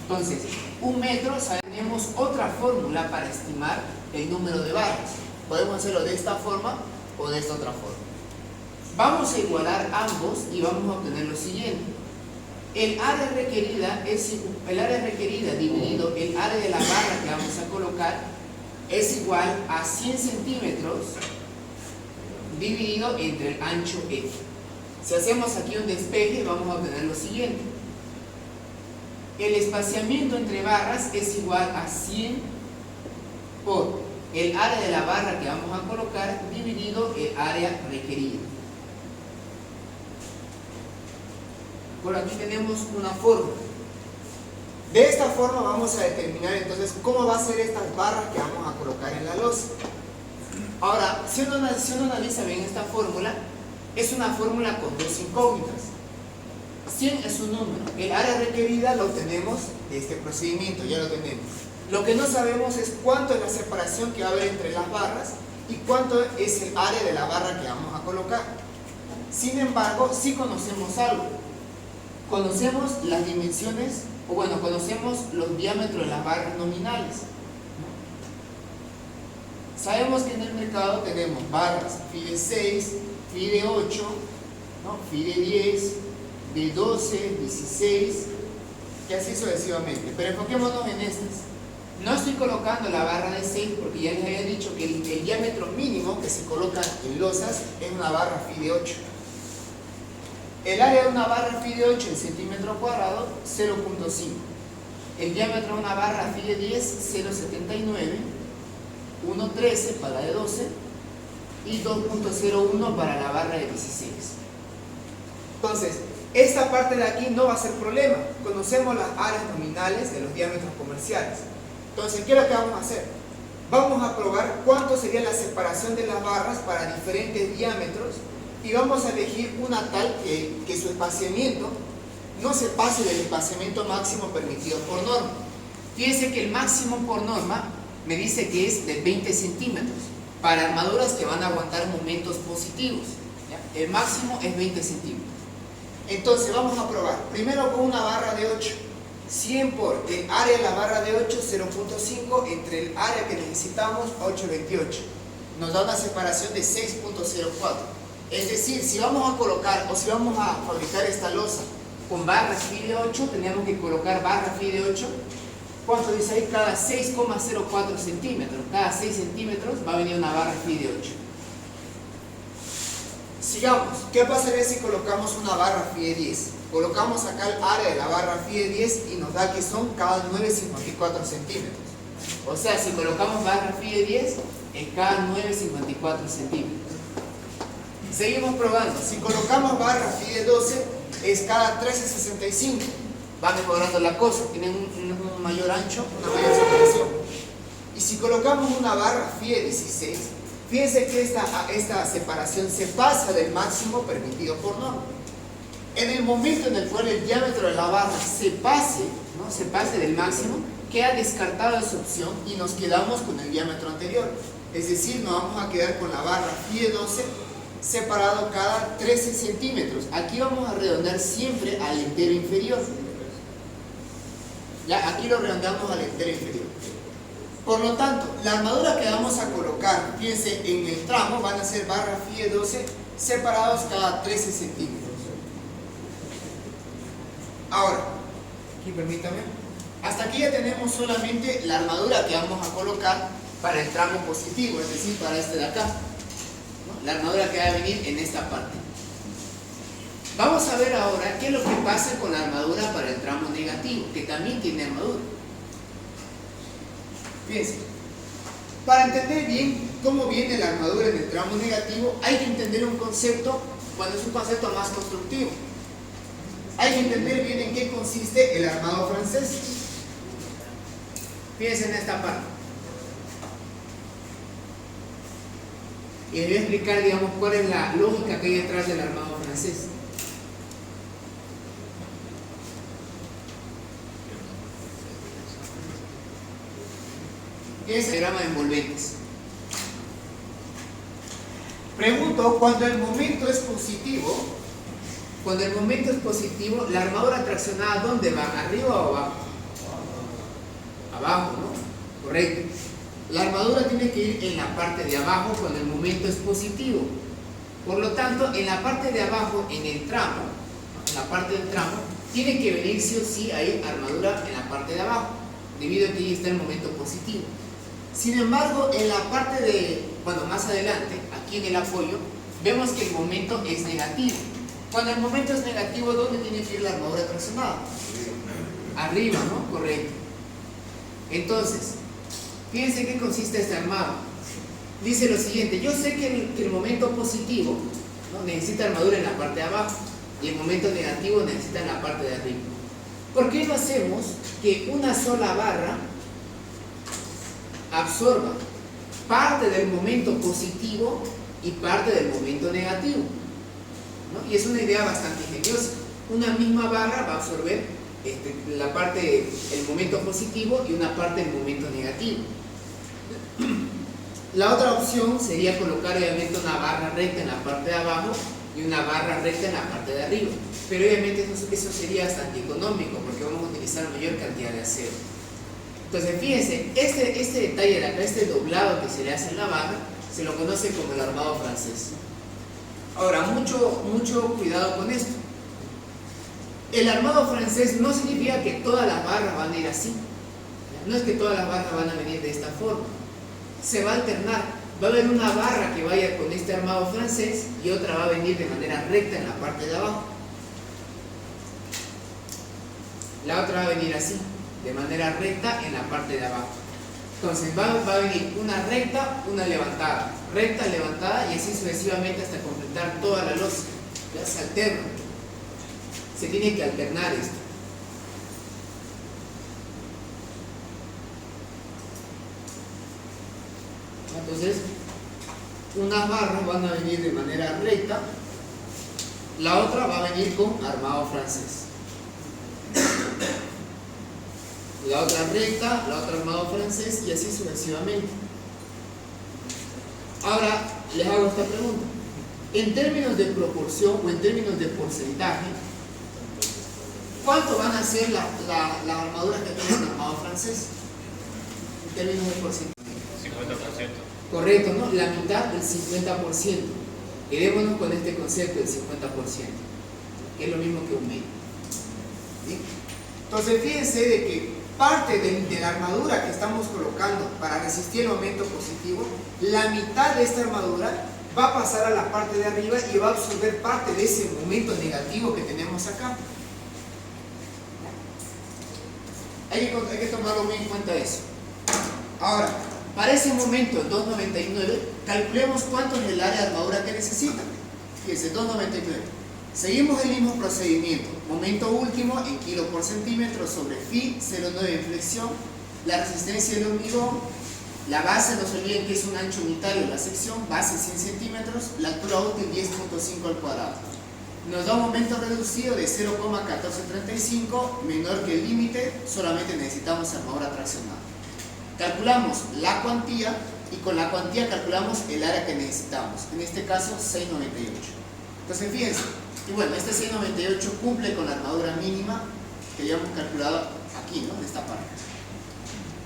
Entonces, 1 metro, tenemos otra fórmula para estimar el número de barras. Podemos hacerlo de esta forma o de esta otra forma. Vamos a igualar ambos y vamos a obtener lo siguiente. El área requerida dividido el área de la barra que vamos a colocar es igual a 100 centímetros dividido entre el ancho E. Si hacemos aquí un despeje, vamos a obtener lo siguiente. El espaciamiento entre barras es igual a 100 por el área de la barra que vamos a colocar dividido el área requerida. Por aquí tenemos una fórmula. De esta forma vamos a determinar entonces cómo va a ser estas barras que vamos a colocar en la losa. Ahora, si uno analiza bien esta fórmula, es una fórmula con dos incógnitas. 100 es un número. El área requerida lo obtenemos de este procedimiento, ya lo tenemos. Lo que no sabemos es cuánto es la separación que va a haber entre las barras y cuánto es el área de la barra que vamos a colocar. Sin embargo, sí conocemos algo. Conocemos las dimensiones, o bueno, conocemos los diámetros de las barras nominales, ¿no? Sabemos que en el mercado tenemos barras FIDE 6, FIDE 8, ¿no? FIDE 10, de 12, 16 y así sucesivamente. Pero enfoquémonos en estas. No estoy colocando la barra de 6 porque ya les había dicho que el diámetro mínimo que se coloca en losas es una barra FIDE 8. El área de una barra FIDE 8 en centímetro cuadrado, 0.5. El diámetro de una barra FIDE 10, 0.79. 1.13 para la de 12 y 2.01 para la barra de 16. Entonces, esta parte de aquí no va a ser problema. Conocemos las áreas nominales de los diámetros comerciales. Entonces, ¿qué es lo que vamos a hacer? Vamos a probar cuánto sería la separación de las barras para diferentes diámetros y vamos a elegir una tal que su espaciamiento no se pase del espaciamiento máximo permitido por norma. Fíjense que el máximo por norma me dice que es de 20 centímetros para armaduras que van a aguantar momentos positivos, ¿ya? El máximo es 20 centímetros. Entonces vamos a probar primero con una barra de 8, 100 por el área de la barra de 8, 0.5 entre el área que necesitamos, 8.28, nos da una separación de 6.04. Es decir, si vamos a colocar o si vamos a fabricar esta losa con barras FIDE 8, teníamos que colocar barra FIDE 8. ¿Cuánto dice ahí? Cada 6,04 centímetros. Cada 6 centímetros va a venir una barra FIDE 8. Sigamos. ¿Qué pasaría si colocamos una barra FIDE 10? Colocamos acá el área de la barra FIDE 10 y nos da que son cada 9,54 centímetros. O sea, si colocamos barra FIDE 10, es cada 9,54 centímetros. Seguimos probando. Si colocamos barra FIDE 12, es cada 13,65. Va mejorando la cosa, tienen un mayor ancho, una mayor separación. Y si colocamos una barra FIDE 16, fíjense que esta separación se pasa del máximo permitido por norma. En el momento en el cual el diámetro de la barra se pase del máximo, queda descartada esa opción y nos quedamos con el diámetro anterior. Es decir, nos vamos a quedar con la barra FIDE 12 separado cada 13 centímetros. Aquí vamos a redondear siempre al entero inferior. Ya, aquí lo redondeamos al entero inferior. Por lo tanto, la armadura que vamos a colocar, fíjense, en el tramo van a ser barra FIDE 12 separados cada 13 centímetros. Ahora, aquí permítame. Hasta aquí ya tenemos solamente la armadura que vamos a colocar para el tramo positivo, es decir, para este de acá, ¿no? La armadura que va a venir en esta parte. Vamos a ver ahora qué es lo que pasa con la armadura para el tramo negativo, que también tiene armadura. Fíjense, para entender bien cómo viene la armadura en el tramo negativo, hay que entender un concepto, cuando es un concepto más constructivo. Hay que entender bien en qué consiste el armado francés. Fíjense en esta parte. Y les voy a explicar, digamos, cuál es la lógica que hay detrás del armado francés. Es el diagrama de envolventes. Pregunto, cuando el momento es positivo, la armadura traccionada, ¿dónde va? ¿Arriba o abajo? Abajo, ¿no? Correcto. La armadura tiene que ir en la parte de abajo cuando el momento es positivo. Por lo tanto, en la parte de abajo, en el tramo, en la parte del tramo, tiene que venir sí o sí ahí armadura en la parte de abajo, debido a que ahí está el momento positivo. Sin embargo, en la parte de, más adelante, aquí en el apoyo, vemos que el momento es negativo. Cuando el momento es negativo, ¿dónde tiene que ir la armadura traccionada? Arriba, ¿no? Correcto. Entonces, fíjense qué consiste este armado. Dice lo siguiente: yo sé que el momento positivo, ¿no?, necesita armadura en la parte de abajo y el momento negativo necesita en la parte de arriba. ¿Por qué no hacemos que una sola barra absorba parte del momento positivo y parte del momento negativo, ¿no? Y es una idea bastante ingeniosa. Una misma barra va a absorber la parte, el momento positivo y una parte del momento negativo. La otra opción sería colocar obviamente una barra recta en la parte de abajo y una barra recta en la parte de arriba, pero obviamente eso sería bastante económico porque vamos a utilizar mayor cantidad de acero. Entonces fíjense, este detalle de acá, este doblado que se le hace en la barra, se lo conoce como el armado francés. Ahora, mucho cuidado con esto. El armado francés no significa que todas las barras van a ir así. No es que todas las barras van a venir de esta forma. Se va a alternar. Va a haber una barra que vaya con este armado francés y otra va a venir de manera recta en la parte de abajo. La otra va a venir así, de manera recta en la parte de abajo. Entonces va a venir una recta, una levantada, recta, levantada y así sucesivamente hasta completar toda la losa. Ya se alterna. Se tiene que alternar esto. Entonces, unas barras van a venir de manera recta, la otra va a venir con armado francés. La otra recta, la otra armado francés y así sucesivamente. Ahora les hago esta pregunta. En términos de proporción o en términos de porcentaje, ¿cuánto van a ser las armaduras que tienen armado francés? En términos de porcentaje. 50%. Correcto, ¿no? La mitad del 50%. Quedémonos con este concepto del 50%, que es lo mismo que un medio. ¿Sí? Entonces fíjense de que parte de la armadura que estamos colocando para resistir el momento positivo, la mitad de esta armadura va a pasar a la parte de arriba y va a absorber parte de ese momento negativo que tenemos acá. Hay que tomarlo muy en cuenta eso. Ahora, para ese momento, 299, calculemos cuánto es el área de armadura que necesita. Fíjense, 299. Seguimos el mismo procedimiento. Momento último en kilo por centímetro sobre phi, 0,9 en flexión, la resistencia del hormigón, la base, no se olviden que es un ancho unitario de la sección, base 100 centímetros, la altura útil 10.5 al cuadrado. Nos da un momento reducido de 0,1435, menor que el límite, solamente necesitamos armadura traccionada. Calculamos la cuantía y con la cuantía calculamos el área que necesitamos, en este caso 698. Entonces fíjense, y bueno, este 698 cumple con la armadura mínima que ya hemos calculado aquí, ¿no? En esta parte,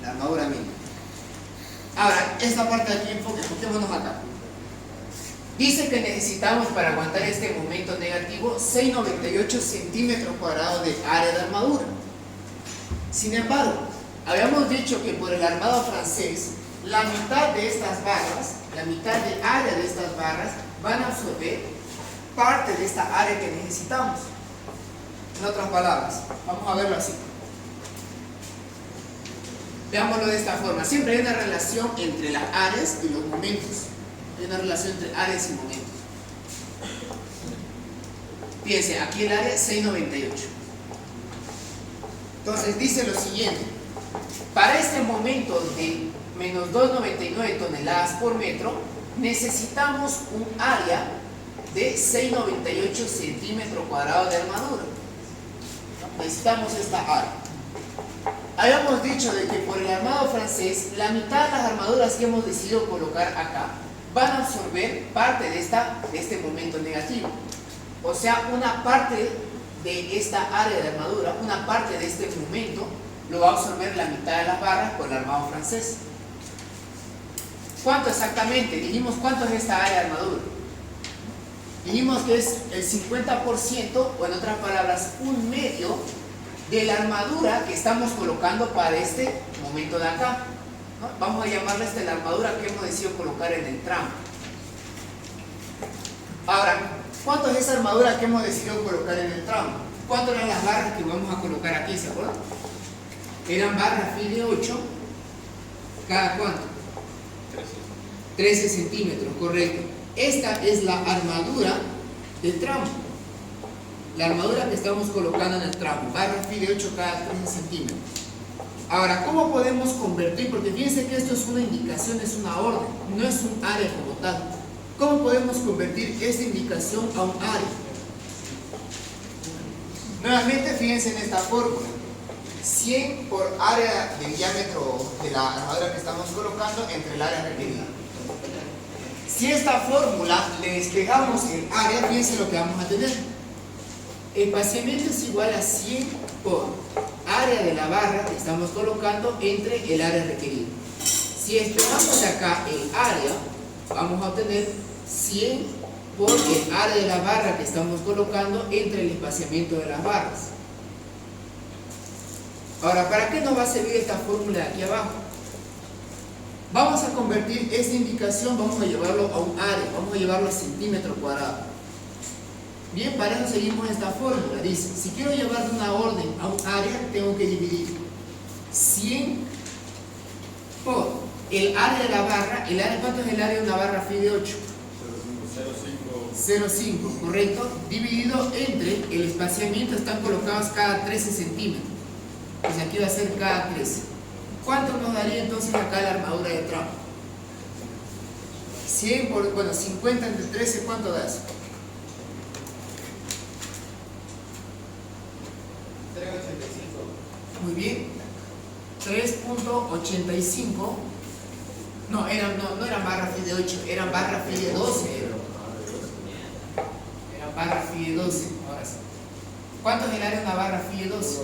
la armadura mínima. Ahora, esta parte de aquí, enfoquémonos acá. Dice que necesitamos para aguantar este momento negativo 698 centímetros cuadrados de área de armadura. Sin embargo, habíamos dicho que por el armado francés, la mitad de estas barras, la mitad de área de estas barras, van a absorber parte de esta área que necesitamos. En otras palabras, vamos a verlo así. Veámoslo de esta forma. Siempre hay una relación entre las áreas y los momentos. Hay una relación entre áreas y momentos. Fíjense, aquí el área 698. Entonces dice lo siguiente. Para este momento de menos 2,99 toneladas por metro, necesitamos un área de 698 centímetros cuadrados de armadura. Necesitamos esta área. Habíamos dicho de que por el armado francés, la mitad de las armaduras que hemos decidido colocar acá van a absorber parte de este momento negativo. O sea, una parte de esta área de armadura, una parte de este momento, lo va a absorber la mitad de las barras por el armado francés. ¿Cuánto exactamente? Dijimos cuánto es esta área de armadura. Dijimos que es el 50%, o en otras palabras, un medio de la armadura que estamos colocando para este momento de acá, ¿no? Vamos a llamarla la armadura que hemos decidido colocar en el tramo. Ahora, ¿cuánto es esa armadura que hemos decidido colocar en el tramo? ¿Cuánto eran las barras que vamos a colocar aquí? ¿Se acuerdan? Eran barras phi de 8, ¿cada cuánto? 13 centímetros, correcto. Esta es la armadura del tramo. La armadura que estamos colocando en el tramo, barra phi de 8 cada 13 centímetros. Ahora, ¿cómo podemos convertir? Porque fíjense que esto es una indicación, es una orden, no es un área como tal. ¿Cómo podemos convertir esta indicación a un área? Nuevamente, fíjense en esta fórmula. 100 por área del diámetro de la armadura que estamos colocando entre el área requerida. Si esta fórmula le despejamos el área, fíjense lo que vamos a tener. El espaciamiento es igual a 100 por área área de la barra que estamos colocando entre el área requerida. Si despejamos de acá el área, vamos a obtener 100 por el área de la barra que estamos colocando entre el espaciamiento de las barras. Ahora, ¿para qué nos va a servir esta fórmula de aquí abajo? Vamos a convertir esta indicación, vamos a llevarlo a un área, vamos a llevarlo a centímetro cuadrado. Bien, para eso seguimos esta fórmula. Dice, si quiero llevar de una orden a un área, tengo que dividir 100 por el área de la barra. El área, ¿cuánto es el área de una barra phi de 8? 0,5, correcto, dividido entre el espaciamiento, están colocados cada 13 centímetros, pues aquí va a ser cada 13. ¿Cuánto nos daría entonces acá la armadura de tramo? 100 por, bueno, 50 entre 13, ¿cuánto da eso? 3,85. Muy bien, 3.85. No eran barra phi de 8, eran barra phi de 12. Barra phi de 12, ahora sí. ¿Cuánto es el área de una barra phi de 12?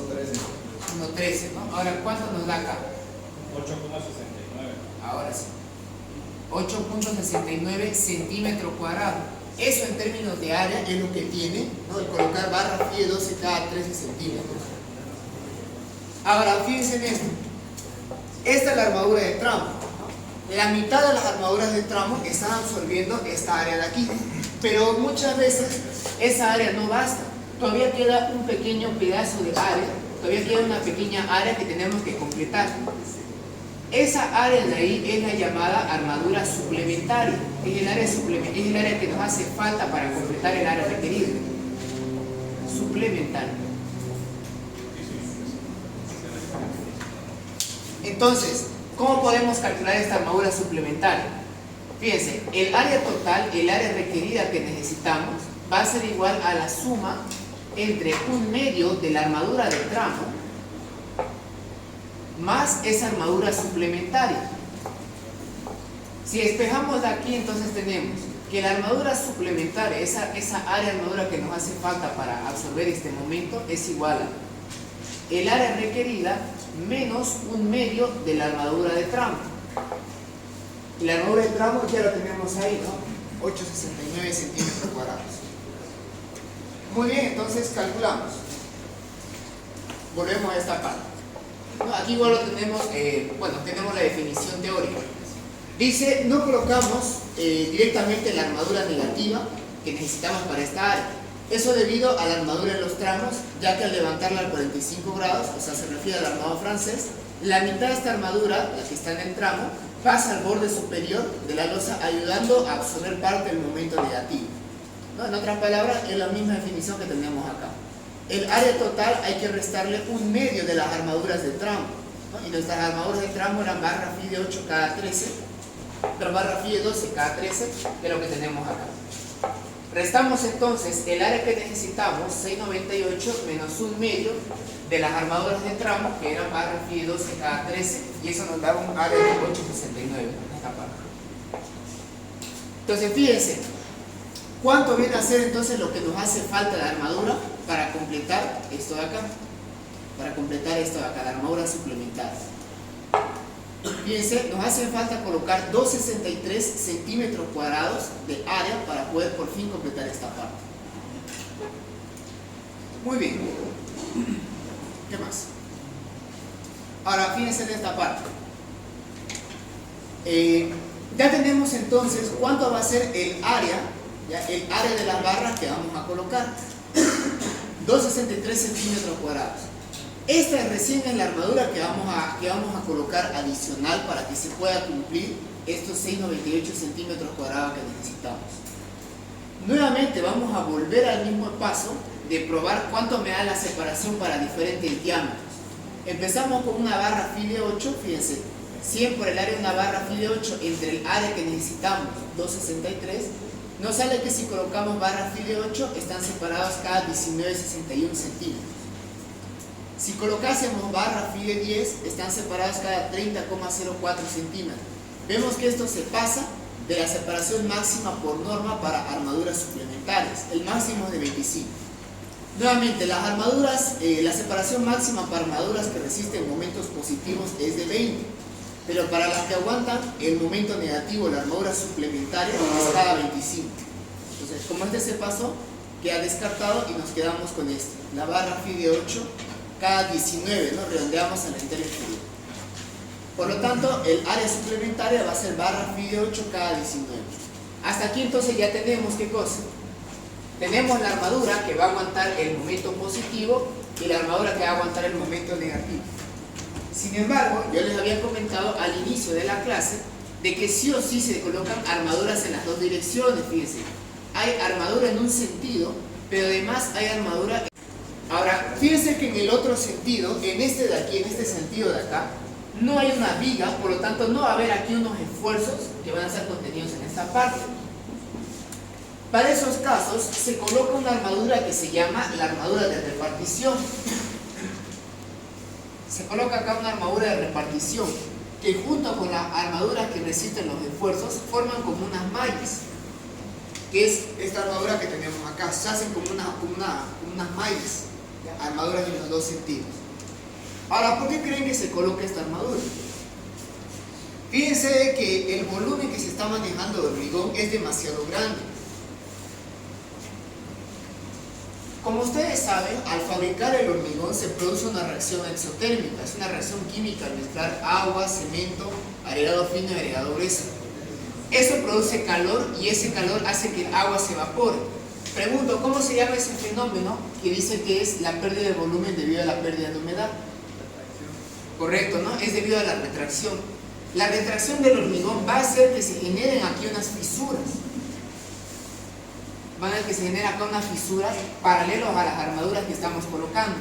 1,13, ¿no? Ahora, ¿cuánto nos da acá? 8,69. Ahora sí. 8.69 centímetros cuadrados. Eso en términos de área es lo que tiene, ¿no?, el colocar barra phi de 12 cada 13 centímetros. Ahora, fíjense en esto. Esta es la armadura de tramo. La mitad de las armaduras de tramo están absorbiendo esta área de aquí. Pero muchas veces esa área no basta. Todavía queda un pequeño pedazo de área, todavía queda una pequeña área que tenemos que completar. Esa área de ahí es la llamada armadura suplementaria. Es el área que nos hace falta para completar el área requerida. Suplementaria. Entonces, ¿cómo podemos calcular esta armadura suplementaria? Fíjense, el área total, el área requerida que necesitamos, va a ser igual a la suma entre 1/2 de la armadura de tramo más esa armadura suplementaria. Si despejamos de aquí, entonces tenemos que la armadura suplementaria, esa área de armadura que nos hace falta para absorber este momento, es igual a el área requerida menos 1/2 de la armadura de tramo. Y la armadura de tramo ya la tenemos ahí, ¿no? 8,69 centímetros cuadrados. Muy bien, entonces calculamos. Volvemos a esta parte. No, aquí igual lo tenemos, tenemos la definición teórica. Dice, no colocamos directamente la armadura negativa que necesitamos para esta área. Eso debido a la armadura en los tramos, ya que al levantarla al 45 grados, o sea, se refiere al armado francés, la mitad de esta armadura, la que está en el tramo, pasa al borde superior de la losa, ayudando a absorber parte del momento negativo. ¿No? En otras palabras, es la misma definición que tenemos acá. El área total hay que restarle 1/2 de las armaduras de tramo, ¿no? Y nuestras armaduras de tramo eran barra phi de 8 cada 13, pero barra phi de 12 cada 13 de lo que tenemos acá. Restamos entonces el área que necesitamos, 698 menos 1/2 de las armaduras de tramo, que eran barra phi de 12 cada 13, y eso nos da un área de 869 en esta parte. Entonces fíjense, ¿cuánto viene a ser entonces lo que nos hace falta de armadura para completar esto de acá? Para completar esto de acá, la armadura suplementaria. Fíjense, nos hace falta colocar 263 centímetros cuadrados de área para poder por fin completar esta parte. Muy bien. ¿Qué más? Ahora, fíjense en esta parte. Ya tenemos entonces cuánto va a ser el área de las barras que vamos a colocar. 263 centímetros cuadrados. Esta recién es la armadura que vamos a colocar adicional para que se pueda cumplir estos 698 centímetros cuadrados que necesitamos. Nuevamente vamos a volver al mismo paso de probar cuánto me da la separación para diferentes diámetros. Empezamos con una barra phi de 8, fíjense, 100 por el área de una barra phi de 8 entre el área que necesitamos, 263, nos sale que si colocamos barra phi de 8 están separados cada 19,61 centímetros. Si colocásemos barra phi de 10, están separados cada 30,04 centímetros. Vemos que esto se pasa de la separación máxima por norma para armaduras suplementarias. El máximo es de 25. Nuevamente, las armaduras, la separación máxima para armaduras que resisten momentos positivos es de 20, pero para las que aguantan el momento negativo, la armadura suplementaria es cada 25. Entonces, como este se pasó, queda descartado y nos quedamos con este. La barra phi de 8 cada 19, ¿no? Redondeamos a la entera inferior. Por lo tanto, el área suplementaria va a ser barra phi de 8 cada 19. Hasta aquí entonces ya tenemos, ¿qué cosa? Tenemos la armadura que va a aguantar el momento positivo y la armadura que va a aguantar el momento negativo. Sin embargo, yo les había comentado al inicio de la clase de que sí o sí se colocan armaduras en las dos direcciones, fíjense. Hay armadura en un sentido, pero además hay armadura. Ahora, fíjense que en el otro sentido, en este de aquí, en este sentido de acá, no hay una viga, por lo tanto no va a haber aquí unos esfuerzos que van a ser contenidos en esta parte. Para esos casos se coloca una armadura que se llama la armadura de repartición. Se coloca acá una armadura de repartición que junto con la armadura que resisten los esfuerzos forman como unas mallas, que es esta armadura que tenemos acá. Se hacen como unas mallas, ¿ya? Armaduras en los dos sentidos. Ahora, ¿por qué creen que se coloca esta armadura? Fíjense que el volumen que se está manejando de hormigón es demasiado grande. Como ustedes saben, al fabricar el hormigón se produce una reacción exotérmica, es una reacción química al mezclar agua, cemento, agregado fino y agregado grueso. Eso produce calor y ese calor hace que el agua se evapore. Pregunto, ¿cómo se llama ese fenómeno que dice que es la pérdida de volumen debido a la pérdida de humedad? Correcto, ¿no? Es debido a la retracción. La retracción del hormigón va a hacer que se generen aquí unas fisuras. Van a ver que se genera acá unas fisuras paralelos a las armaduras que estamos colocando.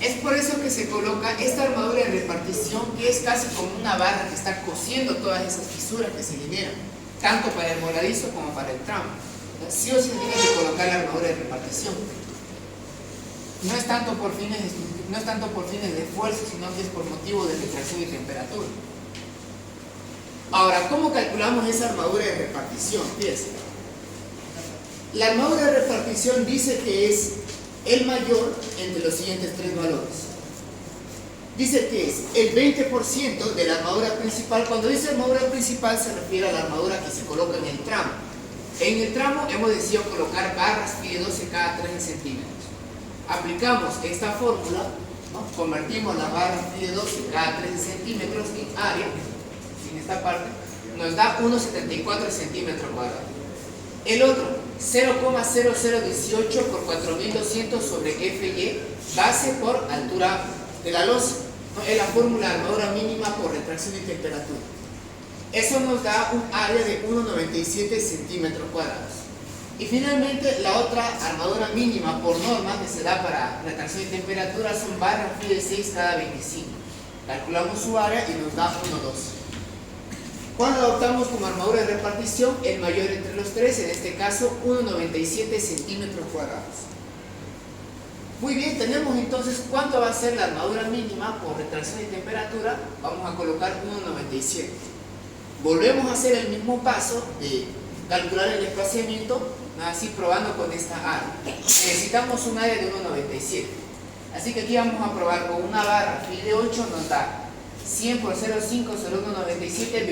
Es por eso que se coloca esta armadura de repartición, que es casi como una barra que está cosiendo todas esas fisuras que se generan, tanto para el voladizo como para el tramo. Sí o sí tiene que colocar la armadura de repartición. No es tanto por fines de esfuerzo, sino que es por motivo de retracción y temperatura. Ahora, ¿cómo calculamos esa armadura de repartición? Fíjense. La armadura de repartición dice que es el mayor entre los siguientes tres valores. Dice que es el 20% de la armadura principal. Cuando dice armadura principal se refiere a la armadura que se coloca en el tramo. En el tramo hemos decidido colocar barras phi de 12 cada 13 centímetros. Aplicamos esta fórmula, ¿no? Convertimos la barra phi de 12 cada 13 centímetros en área, en esta parte, nos da 1,74 centímetros cuadrados. El otro, 0,0018 por 4200 sobre FY, base por altura de la losa, ¿no? Es la fórmula de armadura mínima por retracción y temperatura. Eso nos da un área de 1,97 centímetros cuadrados. Y finalmente, la otra armadura mínima por norma que se da para retracción y temperatura son barras phi de 6 cada 25. Calculamos su área y nos da 1,12. Cuando adoptamos como armadura de repartición el mayor entre los tres, en este caso 1,97 centímetros cuadrados. Muy bien, tenemos entonces cuánto va a ser la armadura mínima por retracción y temperatura. Vamos a colocar 1,97. Volvemos a hacer el mismo paso de calcular el espaciamiento, así probando con esta área. Necesitamos un área de 1,97. Así que aquí vamos a probar con una barra phi de 8, nos da 100 por 0,5 sobre 1,97,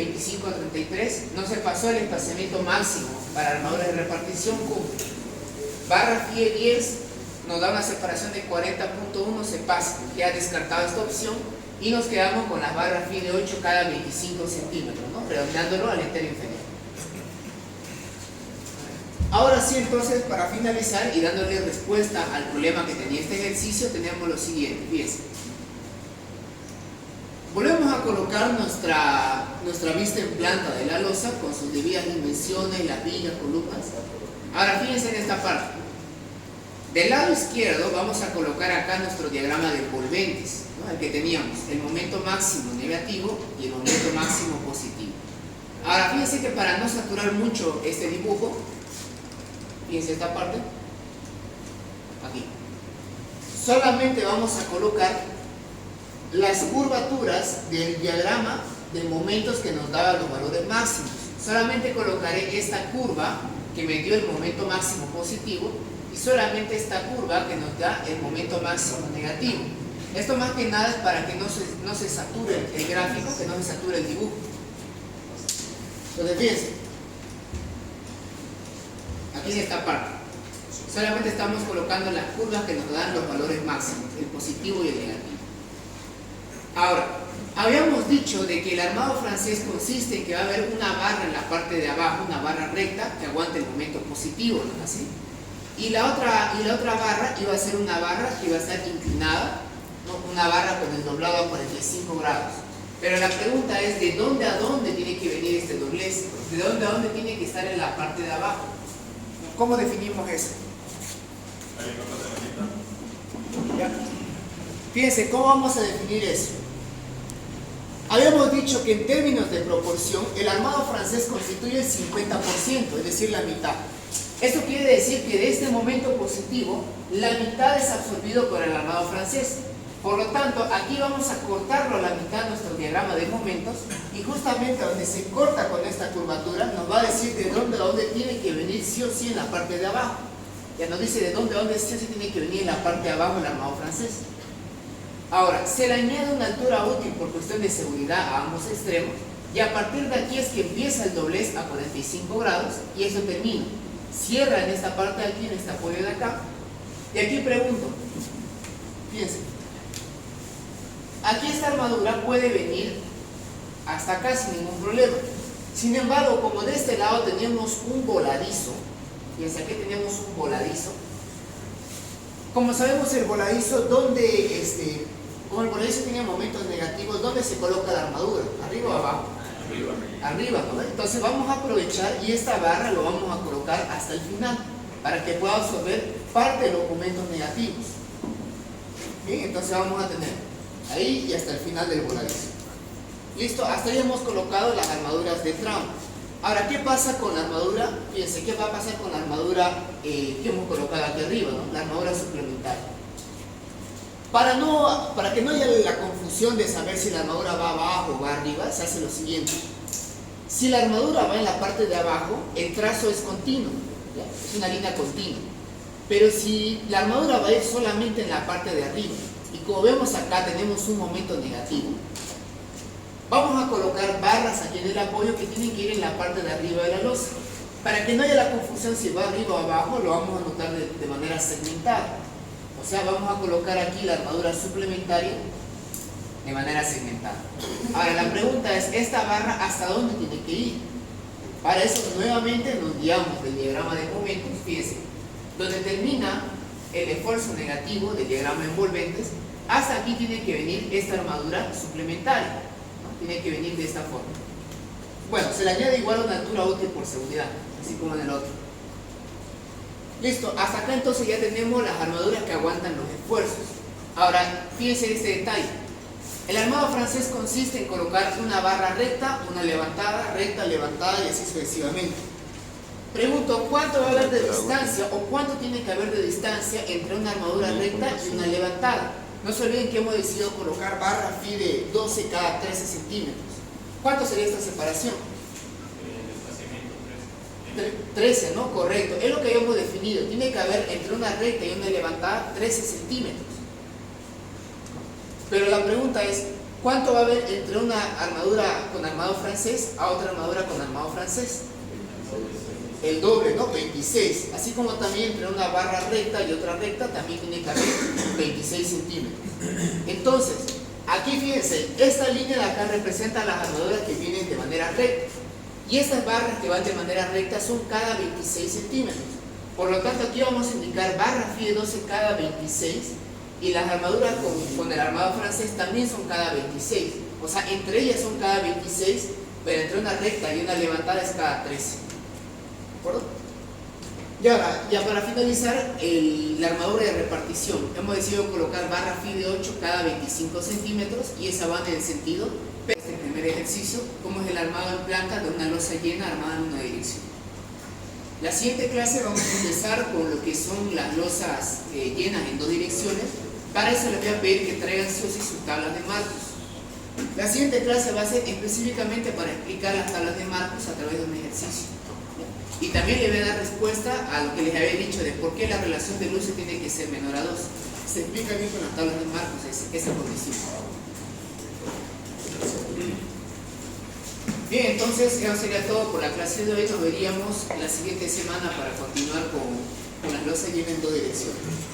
25,33. No se pasó el espaciamiento máximo para armadura de repartición. Barra phi de 10 nos da una separación de 40.1, se pasa, queda descartada esta opción y nos quedamos con las barras phi de 8 cada 25 centímetros, ¿no? Redondeándolo al entero inferior. Ahora sí, entonces, para finalizar y dándole respuesta al problema que tenía este ejercicio, tenemos lo siguiente, fíjense. Volvemos a colocar nuestra vista en planta de la losa con sus debidas dimensiones, las vigas, columnas. Ahora fíjense en esta parte. Del lado izquierdo vamos a colocar acá nuestro diagrama de envolventes, ¿no? El que teníamos, el momento máximo negativo y el momento máximo positivo. Ahora fíjense que para no saturar mucho este dibujo, fíjense esta parte, aquí, solamente vamos a colocar las curvaturas del diagrama de momentos que nos daba los valores máximos. Solamente colocaré esta curva que me dio el momento máximo positivo y solamente esta curva que nos da el momento máximo negativo. Esto más que nada es para que no se sature el gráfico, que no se sature el dibujo. Entonces fíjense, aquí en esta parte solamente estamos colocando las curvas que nos dan los valores máximos, el positivo y el negativo. Ahora, habíamos dicho de que el armado francés consiste en que va a haber una barra en la parte de abajo, una barra recta que aguante el momento positivo, ¿no es así? Y la otra barra iba a ser una barra que iba a estar inclinada, ¿no? Una barra con el doblado a 45 grados. Pero la pregunta es, ¿de dónde a dónde tiene que venir este doblez? ¿De dónde a dónde tiene que estar en la parte de abajo? ¿Cómo definimos eso? ¿Ya? Fíjense, ¿cómo vamos a definir eso? Habíamos dicho que en términos de proporción, el armado francés constituye el 50%, es decir, la mitad. Esto quiere decir que de este momento positivo, la mitad es absorbido por el armado francés. Por lo tanto, aquí vamos a cortarlo a la mitad nuestro diagrama de momentos, y justamente donde se corta con esta curvatura nos va a decir de dónde a dónde tiene que venir sí o sí en la parte de abajo. Ya nos dice de dónde a dónde sí o sí tiene que venir en la parte de abajo el armado francés. Ahora, se le añade una altura útil por cuestión de seguridad a ambos extremos, y a partir de aquí es que empieza el doblez a 45 grados y eso termina. Cierra en esta parte de aquí, en este apoyo de acá. Y aquí pregunto, fíjense, aquí esta armadura puede venir hasta acá sin ningún problema. Sin embargo, como de este lado teníamos un voladizo, fíjense, aquí teníamos un voladizo. Como sabemos, el voladizo, como el voladizo tenía momentos negativos, ¿dónde se coloca la armadura? ¿Arriba o abajo? Arriba, ¿no? Entonces vamos a aprovechar y esta barra lo vamos a colocar hasta el final para que pueda absorber parte de los momentos negativos. Bien, entonces vamos a tener ahí y hasta el final del voladizo. Listo, hasta ahí hemos colocado las armaduras de tramo. Ahora, ¿qué pasa con la armadura? Fíjense, ¿qué va a pasar con la armadura que hemos colocado aquí arriba, ¿no? La armadura suplementaria. Para que no haya la confusión de saber si la armadura va abajo o va arriba, se hace lo siguiente. Si la armadura va en la parte de abajo, el trazo es continuo, ¿ya? Es una línea continua. Pero si la armadura va a ir solamente en la parte de arriba, y como vemos acá tenemos un momento negativo, vamos a colocar barras aquí en el apoyo que tienen que ir en la parte de arriba de la losa. Para que no haya la confusión si va arriba o abajo, lo vamos a anotar de manera segmentada. O sea, vamos a colocar aquí la armadura suplementaria de manera segmentada. Ahora, la pregunta es, ¿esta barra hasta dónde tiene que ir? Para eso, nuevamente, nos guiamos del diagrama de momentos, fíjense, donde termina el esfuerzo negativo del diagrama de envolventes, hasta aquí tiene que venir esta armadura suplementaria, ¿no? Tiene que venir de esta forma. Bueno, se le añade igual una altura útil por seguridad, así como en el otro. Listo, hasta acá entonces ya tenemos las armaduras que aguantan los esfuerzos. Ahora, fíjense en este detalle. El armado francés consiste en colocar una barra recta, una levantada, recta, levantada y así sucesivamente. Pregunto, ¿cuánto va a haber de distancia o cuánto tiene que haber de distancia entre una armadura recta y una levantada? No se olviden que hemos decidido colocar barra phi de 12 cada 13 centímetros. ¿Cuánto sería esta separación? 13, ¿no? Correcto. Es lo que habíamos definido. Tiene que haber entre una recta y una levantada 13 centímetros. Pero la pregunta es, ¿cuánto va a haber entre una armadura con armado francés a otra armadura con armado francés? El doble, ¿no? 26. Así como también entre una barra recta y otra recta también tiene que haber 26 centímetros. Entonces, aquí fíjense, esta línea de acá representa las armaduras que vienen de manera recta. Y estas barras que van de manera recta son cada 26 centímetros. Por lo tanto, aquí vamos a indicar barra phi de 12 cada 26. Y las armaduras con el armado francés también son cada 26. O sea, entre ellas son cada 26, pero entre una recta y una levantada es cada 13. ¿De acuerdo? Y ahora, ya para finalizar, la armadura de repartición. Hemos decidido colocar barra phi de 8 cada 25 centímetros y esa va en el sentido. Este primer ejercicio, como es el armado en planta de una losa llena armada en una dirección. La siguiente clase vamos a empezar con lo que son las losas llenas en dos direcciones. Para eso les voy a pedir que traigan sí o sí sus tablas de marcos. La siguiente clase va a ser específicamente para explicar las tablas de marcos a través de un ejercicio. Y también le voy a dar respuesta a lo que les había dicho de por qué la relación de luce tiene que ser menor a 2. Se explica bien con las tablas de Marcos esa condición. Bien, entonces eso sería todo por la clase de hoy. Nos veríamos la siguiente semana para continuar con las losas llenas en 2 direcciones.